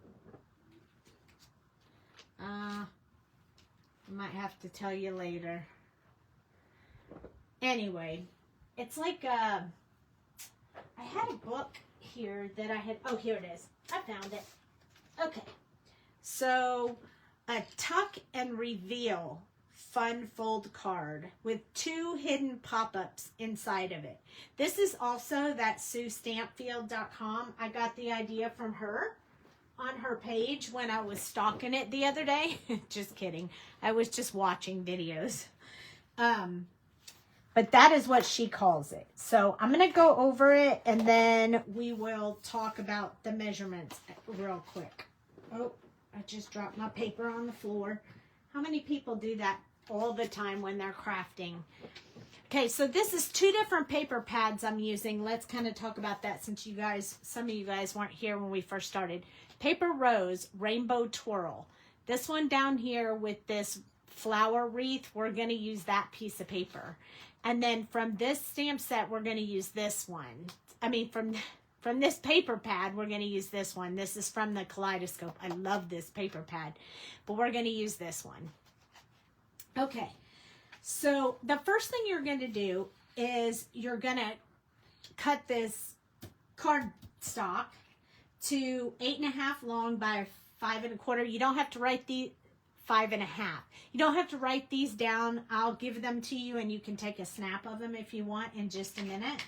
I might have to tell you later. Anyway. It's like, I had a book here that I had, oh, here it is. I found it. Okay. So, a tuck and reveal fun fold card with 2 hidden pop-ups inside of it. This is also that SueStampfield.com. I got the idea from her on her page when I was stalking it the other day. Just kidding. I was just watching videos. But that is what she calls it. So I'm going to go over it and then we will talk about the measurements real quick. Oh, I just dropped my paper on the floor. How many people do that all the time when they're crafting? Okay, so this is 2 different paper pads I'm using. Let's kind of talk about that since you guys, some of you guys weren't here when we first started. Paper Rose Rainbow Twirl. This one down here with this flower wreath, we're going to use that piece of paper. And then from this stamp set, we're going to use this one. I mean, from this paper pad, we're going to use this one. This is from the Kaleidoscope. I love this paper pad, but we're going to use this one. Okay, so the first thing you're going to do is you're going to cut this cardstock to 8.5 long by 5 1/4. You don't have to write the 5.5. You don't have to write these down. I'll give them to you and you can take a snap of them if you want in just a minute.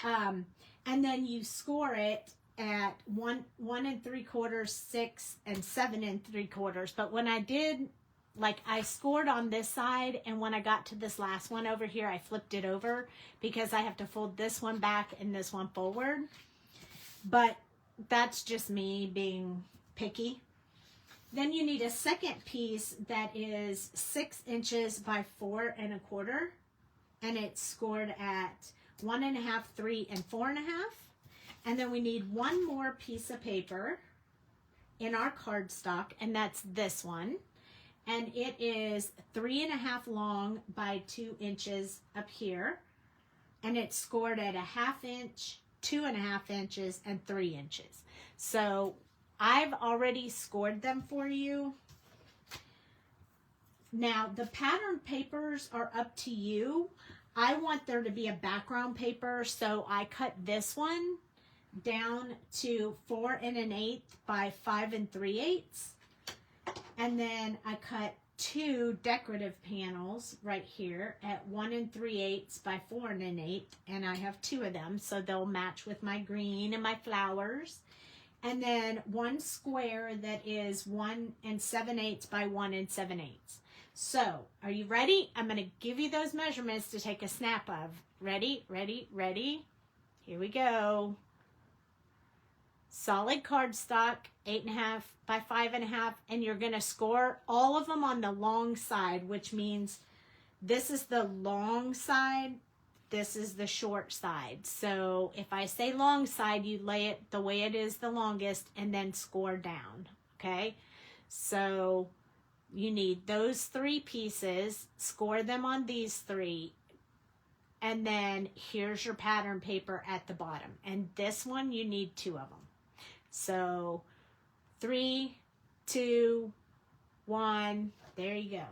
And then you score it at 1 3/4, 6, and 7 3/4. But when I did, like I scored on this side, and when I got to this last one over here, I flipped it over because I have to fold this one back and this one forward. But that's just me being picky. Then you need a second piece that is 6 inches by 4 1/4, and it's scored at 1 1/2, 3, and 4 1/2. And then we need one more piece of paper in our cardstock, and that's this one. And it is 3 1/2 long by 2 inches up here, and it's scored at 1/2 inch, 2 1/2 inches, and 3 inches. So I've already scored them for you. Now, the pattern papers are up to you. I want there to be a background paper, so I cut this one down to 4 1/8 by 5 3/8. And then I cut 2 decorative panels right here at 1 3/8 by 4 1/8. And I have 2 of them, so they'll match with my green and my flowers. And then 1 square that is 1 7/8 by 1 7/8. So, are you ready? I'm going to give you those measurements to take a snap of. Ready, ready, ready? Here we go. Solid cardstock, 8 1/2 by 5 1/2, and you're going to score all of them on the long side, which means this is the long side this is the short side. So if I say long side, you lay it the way it is the longest and then score down, okay? So you need those 3 pieces, score them on these 3, and then here's your pattern paper at the bottom. And this one, you need 2 of them. So 3, 2, 1, there you go.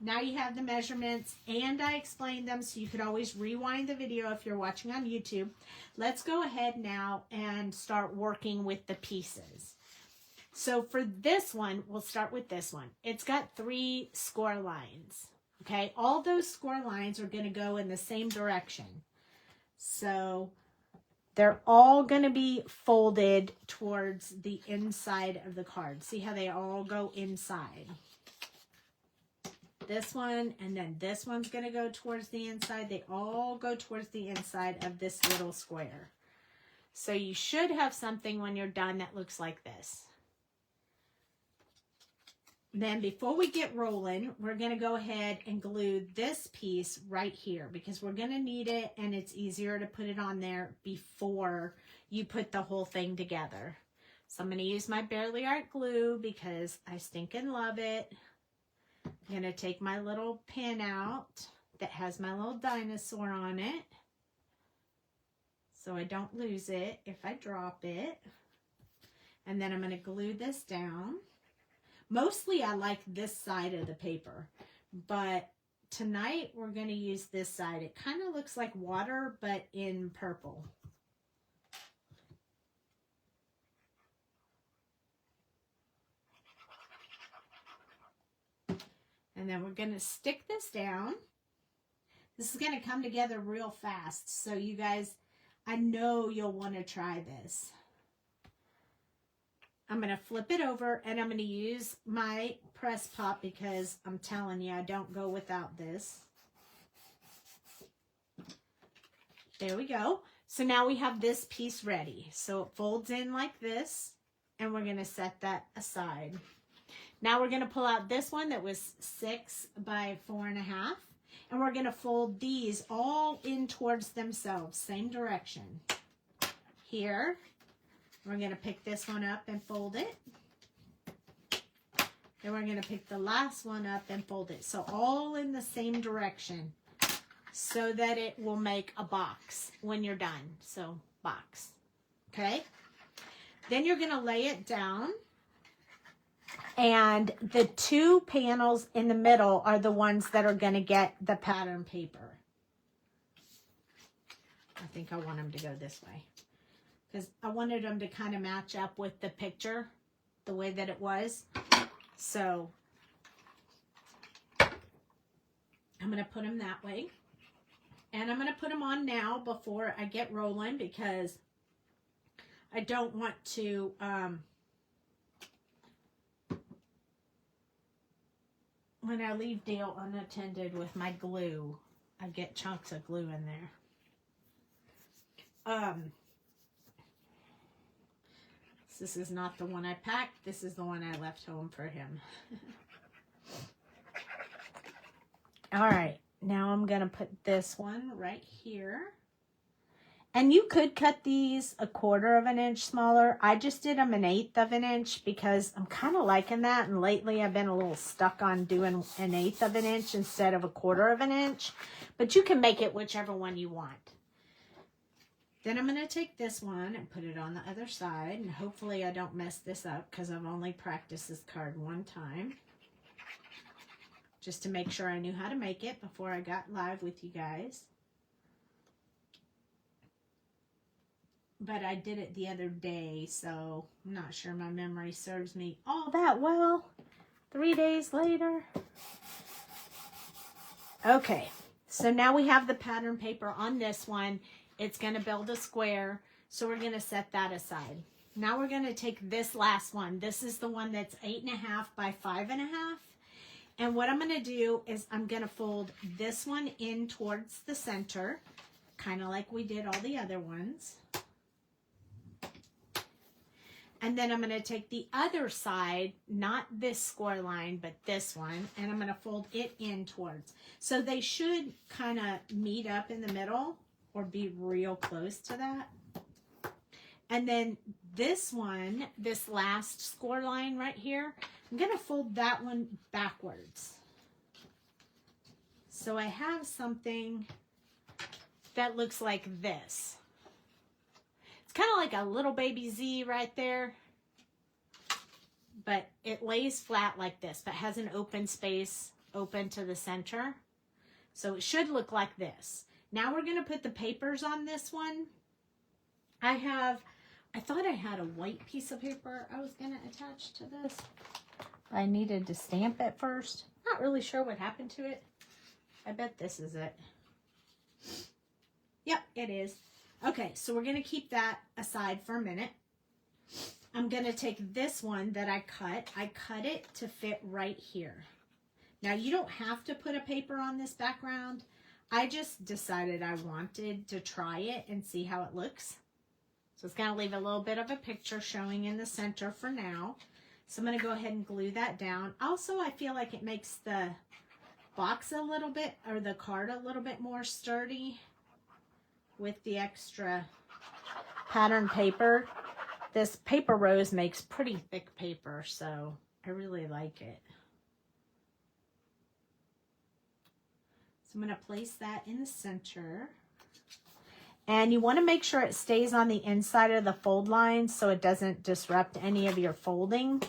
Now you have the measurements, and I explained them, so you could always rewind the video if you're watching on YouTube. Let's go ahead now and start working with the pieces. So for this one, we'll start with this one. It's got 3 score lines, okay? All those score lines are going to go in the same direction. So they're all going to be folded towards the inside of the card. See how they all go inside? This one, and then this one's going to go towards the inside. They all go towards the inside of this little square. So you should have something when you're done that looks like this. Then before we get rolling, we're going to go ahead and glue this piece right here because we're going to need it, and it's easier to put it on there before you put the whole thing together. So I'm going to use my Barely Art glue because I stinking love it. I'm going to take my little pin out that has my little dinosaur on it so I don't lose it if I drop it. And then I'm going to glue this down. Mostly I like this side of the paper, but tonight we're going to use this side. It kind of looks like water, but in purple. And then we're going to stick this down. This is going to come together real fast. So you guys, I know you'll want to try this. I'm going to flip it over, and I'm going to use my press pop because I'm telling you, I don't go without this. There we go. So now we have this piece ready. So it folds in like this, and we're going to set that aside. Now we're going to pull out this one that was 6 by 4.5, and we're going to fold these all in towards themselves, same direction. Here, we're going to pick this one up and fold it. Then we're going to pick the last one up and fold it. So all in the same direction so that it will make a box when you're done. So box, okay? Then you're going to lay it down. And the 2 panels in the middle are the ones that are going to get the pattern paper. I think I want them to go this way because I wanted them to kind of match up with the picture the way that it was. So I'm going to put them that way. And I'm going to put them on now before I get rolling because I don't want to... when I leave Dale unattended with my glue, I get chunks of glue in there. This is not the one I packed. This is the one I left home for him. All right, now I'm going to put this one right here. And you could cut these 1/4 of an inch smaller. I just did them 1/8 of an inch because I'm kind of liking that. And lately I've been a little stuck on doing 1/8 of an inch instead of 1/4 of an inch. But you can make it whichever one you want. Then I'm going to take this one and put it on the other side. And hopefully I don't mess this up because I've only practiced this card one time. Just to make sure I knew how to make it before I got live with you guys. But I did it the other day, so I'm not sure my memory serves me all that well 3 days later. Okay, so now we have the pattern paper on this one. It's going to build a square, so we're going to set that aside. Now we're going to take this last one. This is the one that's 8.5 by 5.5. And what I'm going to do is I'm going to fold this one in towards the center, kind of like we did all the other ones. And then I'm going to take the other side, not this score line, but this one, and I'm going to fold it in towards. So they should kind of meet up in the middle or be real close to that. And then this one, this last score line right here, I'm going to fold that one backwards. So I have something that looks like this. It's kind of like a little baby Z right there, but it lays flat like this, but has an open space open to the center. So it should look like this. Now we're going to put the papers on this one. I thought I had a white piece of paper I was going to attach to this. I needed to stamp it first. Not really sure what happened to it. I bet this is it. Yep, it is. Okay, so we're going to keep that aside for a minute. I'm going to take this one that I cut it to fit right here. Now, you don't have to put a paper on this background. I just decided I wanted to try it and see how it looks. So it's going to leave a little bit of a picture showing in the center for now. So I'm going to go ahead and glue that down. Also, I feel like it makes the box a little bit, or the card a little bit more sturdy with the extra pattern paper. This paper rose makes pretty thick paper, so I really like it. So I'm going to place that in the center. And you want to make sure it stays on the inside of the fold line so it doesn't disrupt any of your folding.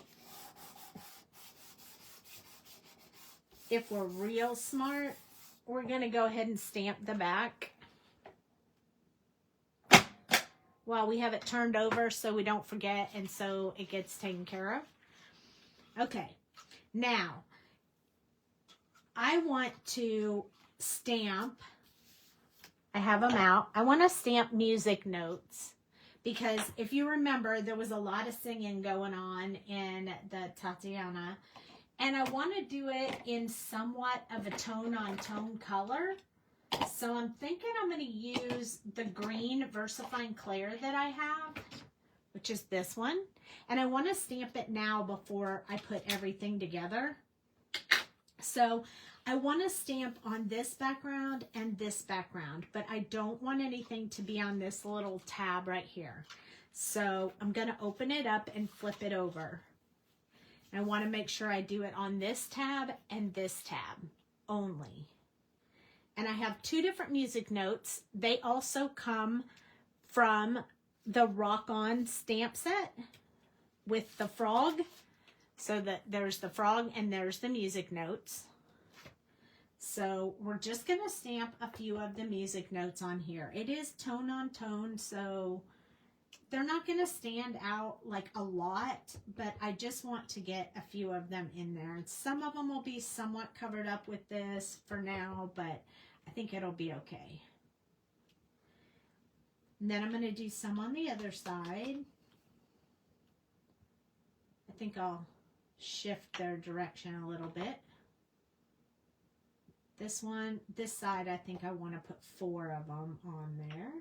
If we're real smart, we're going to go ahead and stamp the back while we have it turned over so we don't forget and so it gets taken care of. Okay, now I want to stamp. I have them out. I want to stamp music notes because if you remember, there was a lot of singing going on in the Tatiana, and I want to do it in somewhat of a tone-on-tone color. So I'm thinking I'm going to use the green VersaFine Clair that I have, which is this one. And I want to stamp it now before I put everything together. So I want to stamp on this background and this background, but I don't want anything to be on this little tab right here. So I'm going to open it up and flip it over. I want to make sure I do it on this tab and this tab only. And I have two different music notes. They also come from the Rock On stamp set with the frog. So that there's the frog and there's the music notes. So we're just going to stamp a few of the music notes on here. It is tone on tone, so they're not going to stand out like a lot, but I just want to get a few of them in there. And some of them will be somewhat covered up with this for now, but I think it'll be okay. And then I'm going to do some on the other side. I think I'll shift their direction a little bit. This one, this side, I think I want to put 4 of them on there.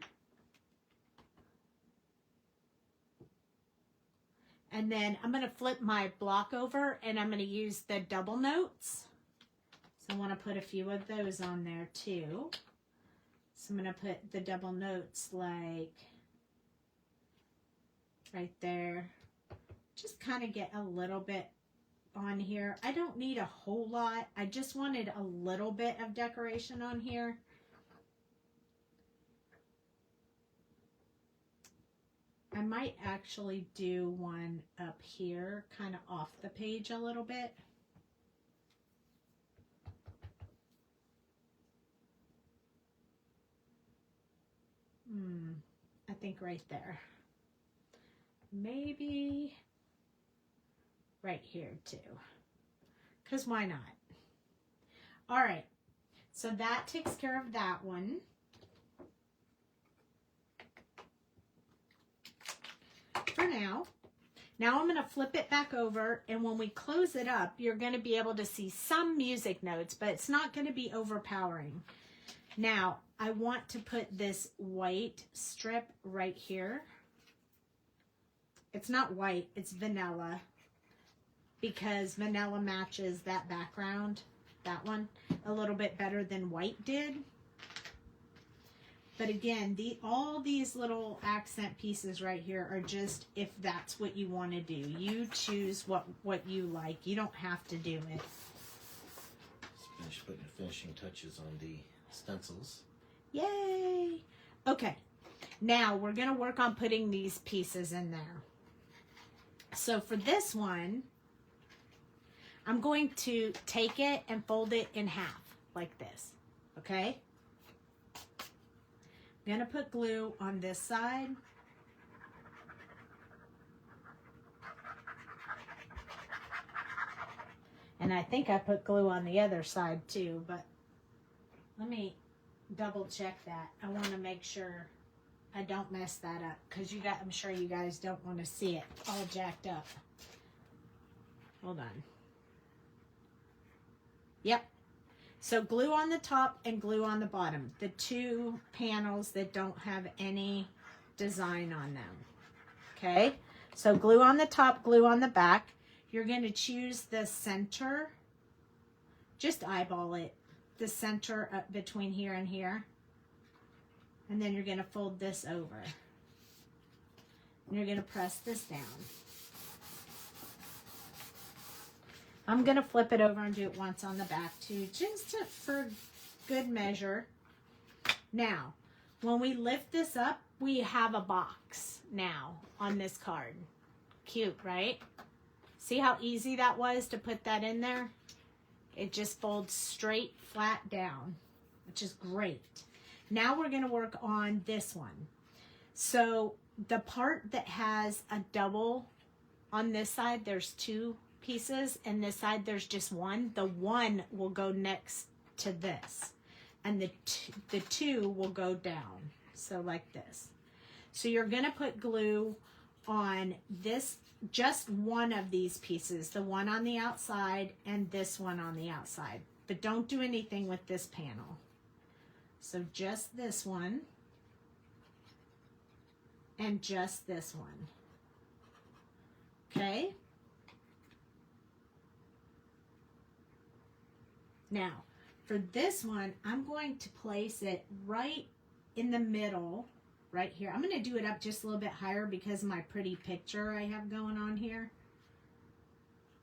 And then I'm going to flip my block over and I'm going to use the double notes. So I want to put a few of those on there too. So I'm going to put the double notes like right there. Just kind of get a little bit on here. I don't need a whole lot. I just wanted a little bit of decoration on here. I might actually do one up here, kind of off the page a little bit. I think right there. Maybe right here too, because why not? All right, so that takes care of that one. For now I'm going to flip it back over, and when we close it up, you're going to be able to see some music notes, but it's not going to be overpowering. Now, I want to put this white strip right here. it's not white, it's vanilla, because vanilla matches that background, that one, a little bit better than white did. But again, all these little accent pieces right here are just if that's what you want to do. You choose what you like. You don't have to do it. Just finish putting the finishing touches on the stencils. Yay! Okay, now we're going to work on putting these pieces in there. So for this one, I'm going to take it and fold it in half like this, okay? I'm going to put glue on this side. And I think I put glue on the other side too, but let me double check that. I want to make sure I don't mess that up, because I'm sure you guys don't want to see it all jacked up. Hold on. Yep. So glue on the top and glue on the bottom. The two panels that don't have any design on them. Okay. So glue on the top, glue on the back. You're going to choose the center. Just eyeball it. The center up between here and here. And then you're going to fold this over. And you're going to press this down. I'm going to flip it over and do it once on the back too, just for good measure. Now, when we lift this up, we have a box now on this card. Cute, right? See how easy that was to put that in there? It just folds straight, flat down, which is great. Now we're going to work on this one. So the part that has a double on this side, there's two pieces, and this side there's just one. The one will go next to this, and the two will go down, so like this. So you're going to put glue on this, just one of these pieces, the one on the outside and this one on the outside, but don't do anything with this panel. So just this one and just this one. Okay? Now, for this one, I'm going to place it right in the middle, right here. I'm going to do it up just a little bit higher because of my pretty picture I have going on here.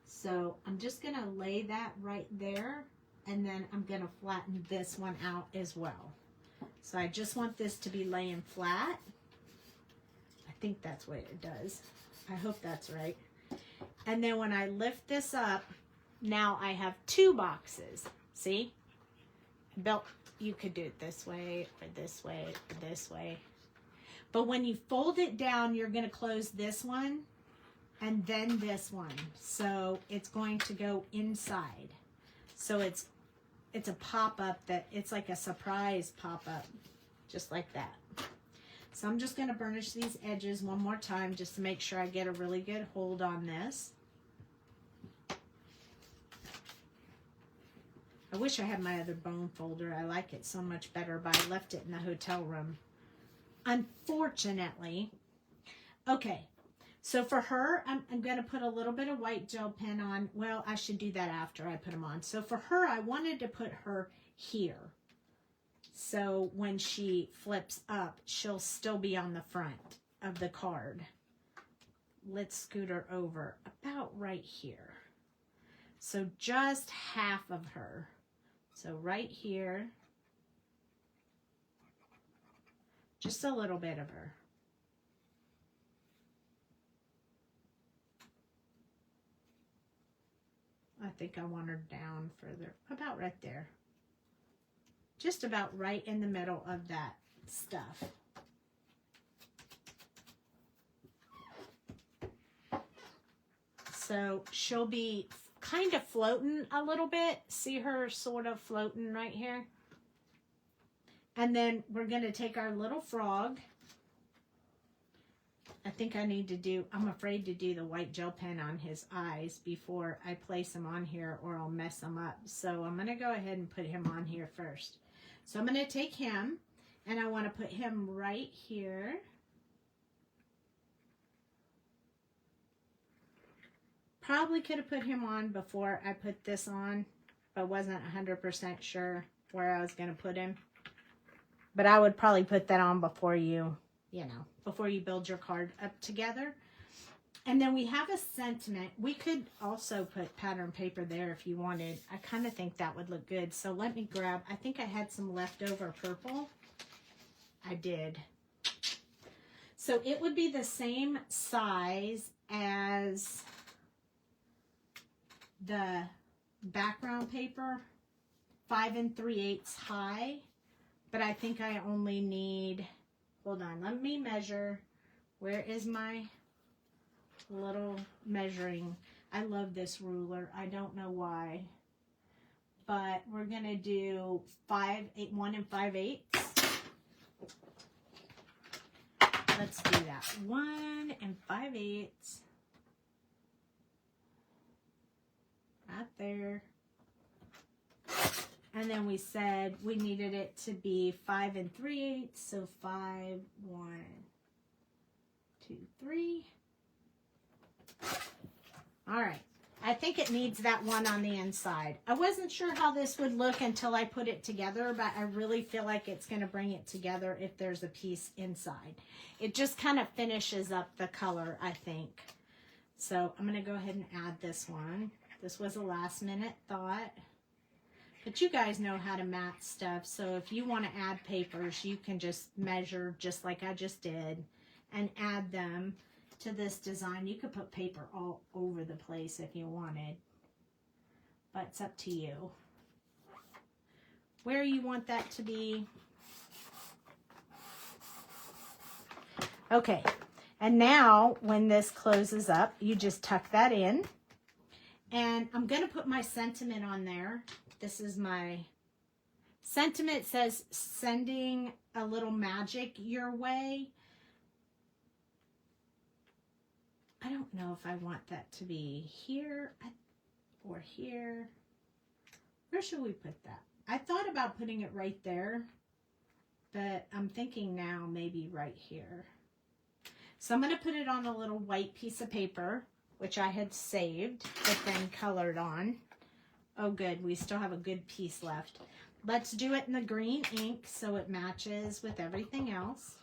So I'm just going to lay that right there, and then I'm going to flatten this one out as well. So I just want this to be laying flat. I think that's what it does. I hope that's right. And then when I lift this up, now I have two boxes. See? You could do it this way or this way or this way. But when you fold it down, you're going to close this one and then this one. So it's going to go inside. So it's a pop-up it's like a surprise pop-up, just like that. So I'm just going to burnish these edges one more time just to make sure I get a really good hold on this. I wish I had my other bone folder. I like it so much better, but I left it in the hotel room, unfortunately. Okay, so for her, I'm going to put a little bit of white gel pen on. Well, I should do that after I put them on. So for her, I wanted to put her here. So when she flips up, she'll still be on the front of the card. Let's scoot her over about right here. So just half of her. So right here, just a little bit of her. I think I want her down further, about right there. Just about right in the middle of that stuff. So she'll be kind of floating a little bit. See her sort of floating right here? And then we're going to take our little frog. I think I'm afraid to do the white gel pen on his eyes before I place him on here, or I'll mess them up. So I'm going to go ahead and put him on here first. So I'm going to take him, and I want to put him right here. Probably could have put him on before I put this on, but wasn't 100% sure where I was going to put him. But I would probably put that on before you before you build your card up together. And then we have a sentiment. We could also put pattern paper there if you wanted. I kind of think that would look good. So let me grab, I think I had some leftover purple. I did. So it would be the same size as the background paper, 5 3/8 high. But I think I only need, hold on, let me measure. Where is my little measuring? I love this ruler. I don't know why. But we're going to do 1 5/8. Let's do that. 1 5/8. Right there. And then we said we needed it to be 5 3/8. So 5, 1, 2, 3. All right. I think it needs that one on the inside. I wasn't sure how this would look until I put it together, but I really feel like it's going to bring it together if there's a piece inside. It just kind of finishes up the color, I think. So I'm going to go ahead and add this one. This was a last minute thought. But you guys know how to mat stuff. So if you want to add papers, you can just measure just like I just did and add them to this design. You could put paper all over the place if you wanted, but it's up to you where you want that to be. Okay, and now when this closes up, you just tuck that in, and I'm going to put my sentiment on there. This is my sentiment. It says sending a little magic your way. I don't know if I want that to be here or here. Where should we put that? I thought about putting it right there, but I'm thinking now maybe right here. So I'm going to put it on a little white piece of paper, which I had saved, but then colored on. Oh, good. We still have a good piece left. Let's do it in the green ink so it matches with everything else.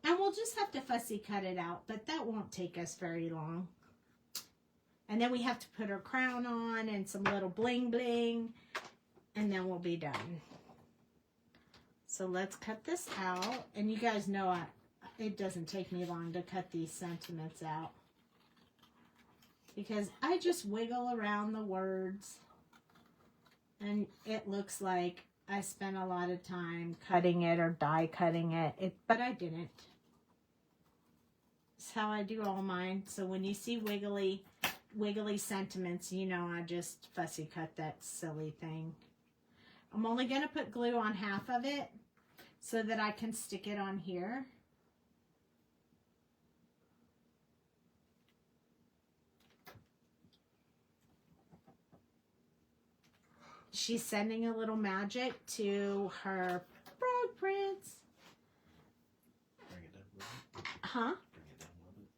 And we'll just have to fussy cut it out, but that won't take us very long. And then we have to put our crown on and some little bling bling, and then we'll be done. So let's cut this out. And you guys know it doesn't take me long to cut these sentiments out, because I just wiggle around the words, and it looks like I spent a lot of time cutting it or die cutting it, but I didn't. It's how I do all mine. So when you see wiggly sentiments, you know I just fussy cut that silly thing. I'm only going to put glue on half of it so that I can stick it on here. She's sending a little magic to her frog prince. Bring it down a little bit. Huh? Bring it down a little bit.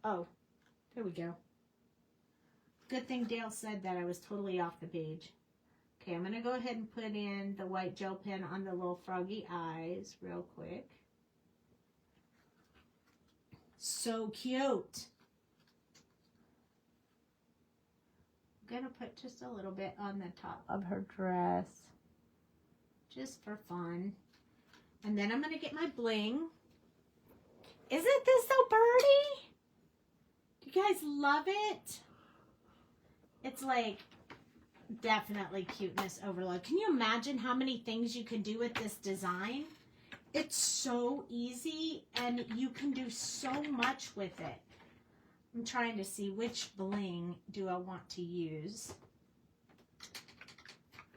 Oh, there we go. Good thing Dale said that. I was totally off the page. Okay, I'm going to go ahead and put in the white gel pen on the little froggy eyes real quick. So cute. I'm going to put just a little bit on the top of her dress, just for fun. And then I'm going to get my bling. Isn't this so birdie? Do you guys love it? It's like definitely cuteness overload. Can you imagine how many things you can do with this design? It's so easy and you can do so much with it. I'm trying to see which bling do I want to use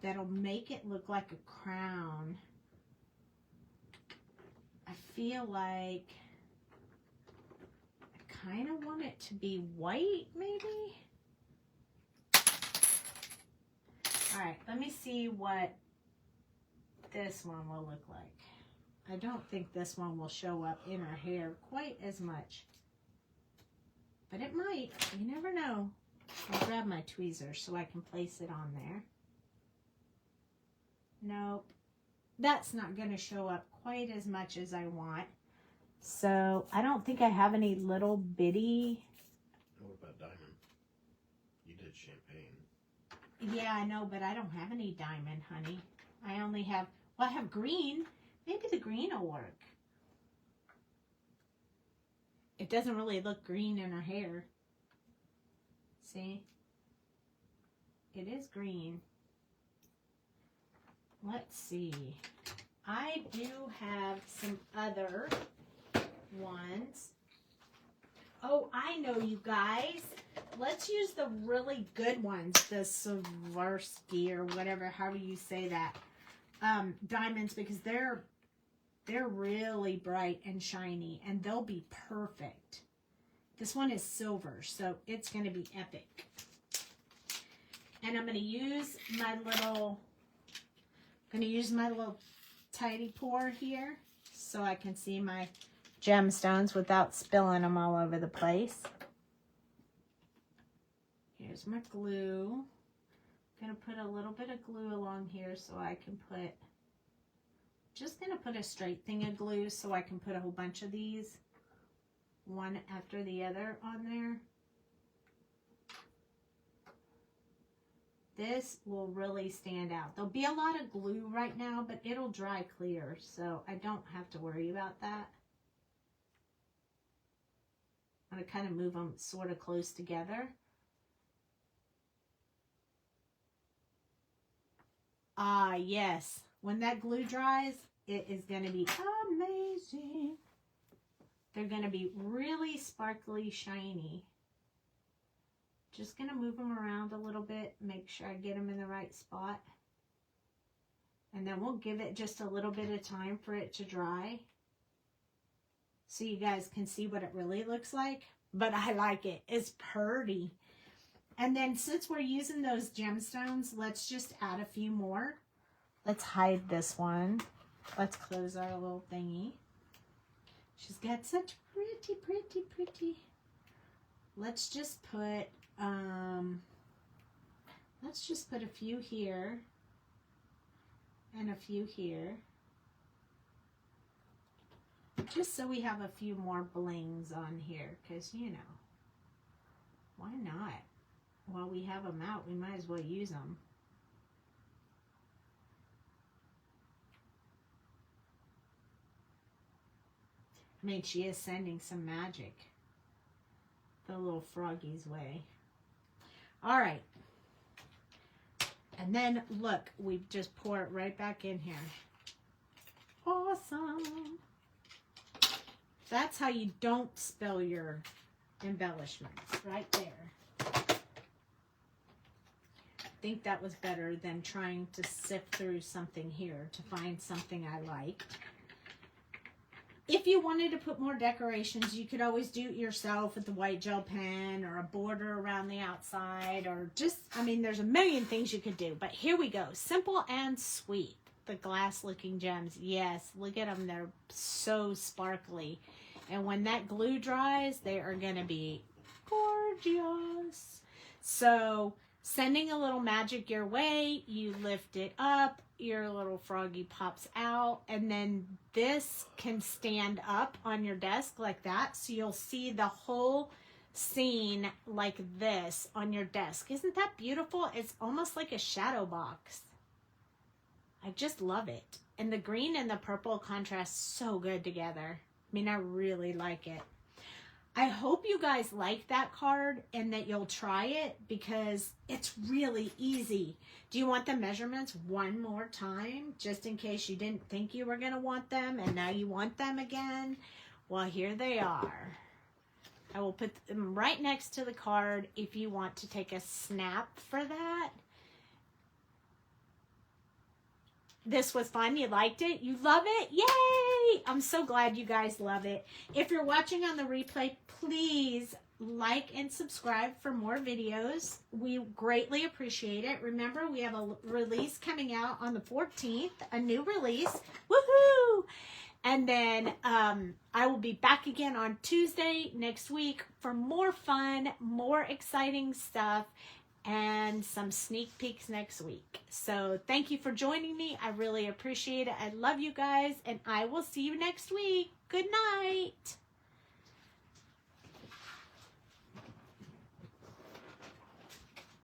that'll make it look like a crown. I feel like I kind of want it to be white, maybe. All right, let me see what this one will look like. I don't think this one will show up in her hair quite as much. but it might. You never know. I'll grab my tweezers so I can place it on there. Nope. That's not going to show up quite as much as I want. So I don't think I have any little bitty. What about diamond? You did champagne. Yeah, I know, but I don't have any diamond, honey. I only have, well, I have green. Maybe the green will work. It doesn't really look green in her hair. See? It is green. Let's see. I do have some other ones. Oh, I know, you guys. Let's use the really good ones. The Swarovski or whatever, however you say that. Diamonds, because they're really bright and shiny, and they'll be perfect. This one is silver, so it's going to be epic. And I'm going to use my little tidy pour here so I can see my gemstones without spilling them all over the place. Here's my glue. I'm going to put a little bit of glue along here so I can put, just going to put a straight thing of glue so I can put a whole bunch of these one after the other on there. This will really stand out. There'll be a lot of glue right now, but it'll dry clear, so I don't have to worry about that. I'm going to kind of move them sort of close together. Ah, yes. When that glue dries, it is going to be amazing. They're going to be really sparkly, shiny. Just going to move them around a little bit, make sure I get them in the right spot. And then we'll give it just a little bit of time for it to dry, so you guys can see what it really looks like. But I like it. It's pretty. And then since we're using those gemstones, let's just add a few more. Let's hide this one. Let's close our little thingy. She's got such pretty. Let's just put a few here and a few here. Just so we have a few more blings on here, because, you know, why not? While we have them out, we might as well use them. I mean, she is sending some magic the little froggy's way. All right. And then, look, we just pour it right back in here. Awesome. That's how you don't spill your embellishments, right there. I think that was better than trying to sift through something here to find something I liked. If you wanted to put more decorations, you could always do it yourself with the white gel pen or a border around the outside, or just, I mean, there's a million things you could do. But here we go. Simple and sweet. The glass looking gems. Yes, look at them. They're so sparkly. And when that glue dries, they are going to be gorgeous. So sending a little magic your way, you lift it up, your little froggy pops out, and then this can stand up on your desk like that, so you'll see the whole scene like this on your desk. Isn't that beautiful? It's almost like a shadow box. I just love it. And the green and the purple contrast so good together. I mean, I really like it. I hope you guys like that card and that you'll try it, because it's really easy. Do you want the measurements one more time, just in case you didn't think you were going to want them and now you want them again? Well, here they are. I will put them right next to the card if you want to take a snap for that. This was fun. You liked it? You love it? Yay! I'm so glad you guys love it. If you're watching on the replay, please like and subscribe for more videos. We greatly appreciate it. Remember, we have a release coming out on the 14th, a new release. Woohoo! And then I will be back again on Tuesday next week for more fun, more exciting stuff, and some sneak peeks next week. So thank you for joining me. I really appreciate it. I love you guys, and I will see you next week. Good night.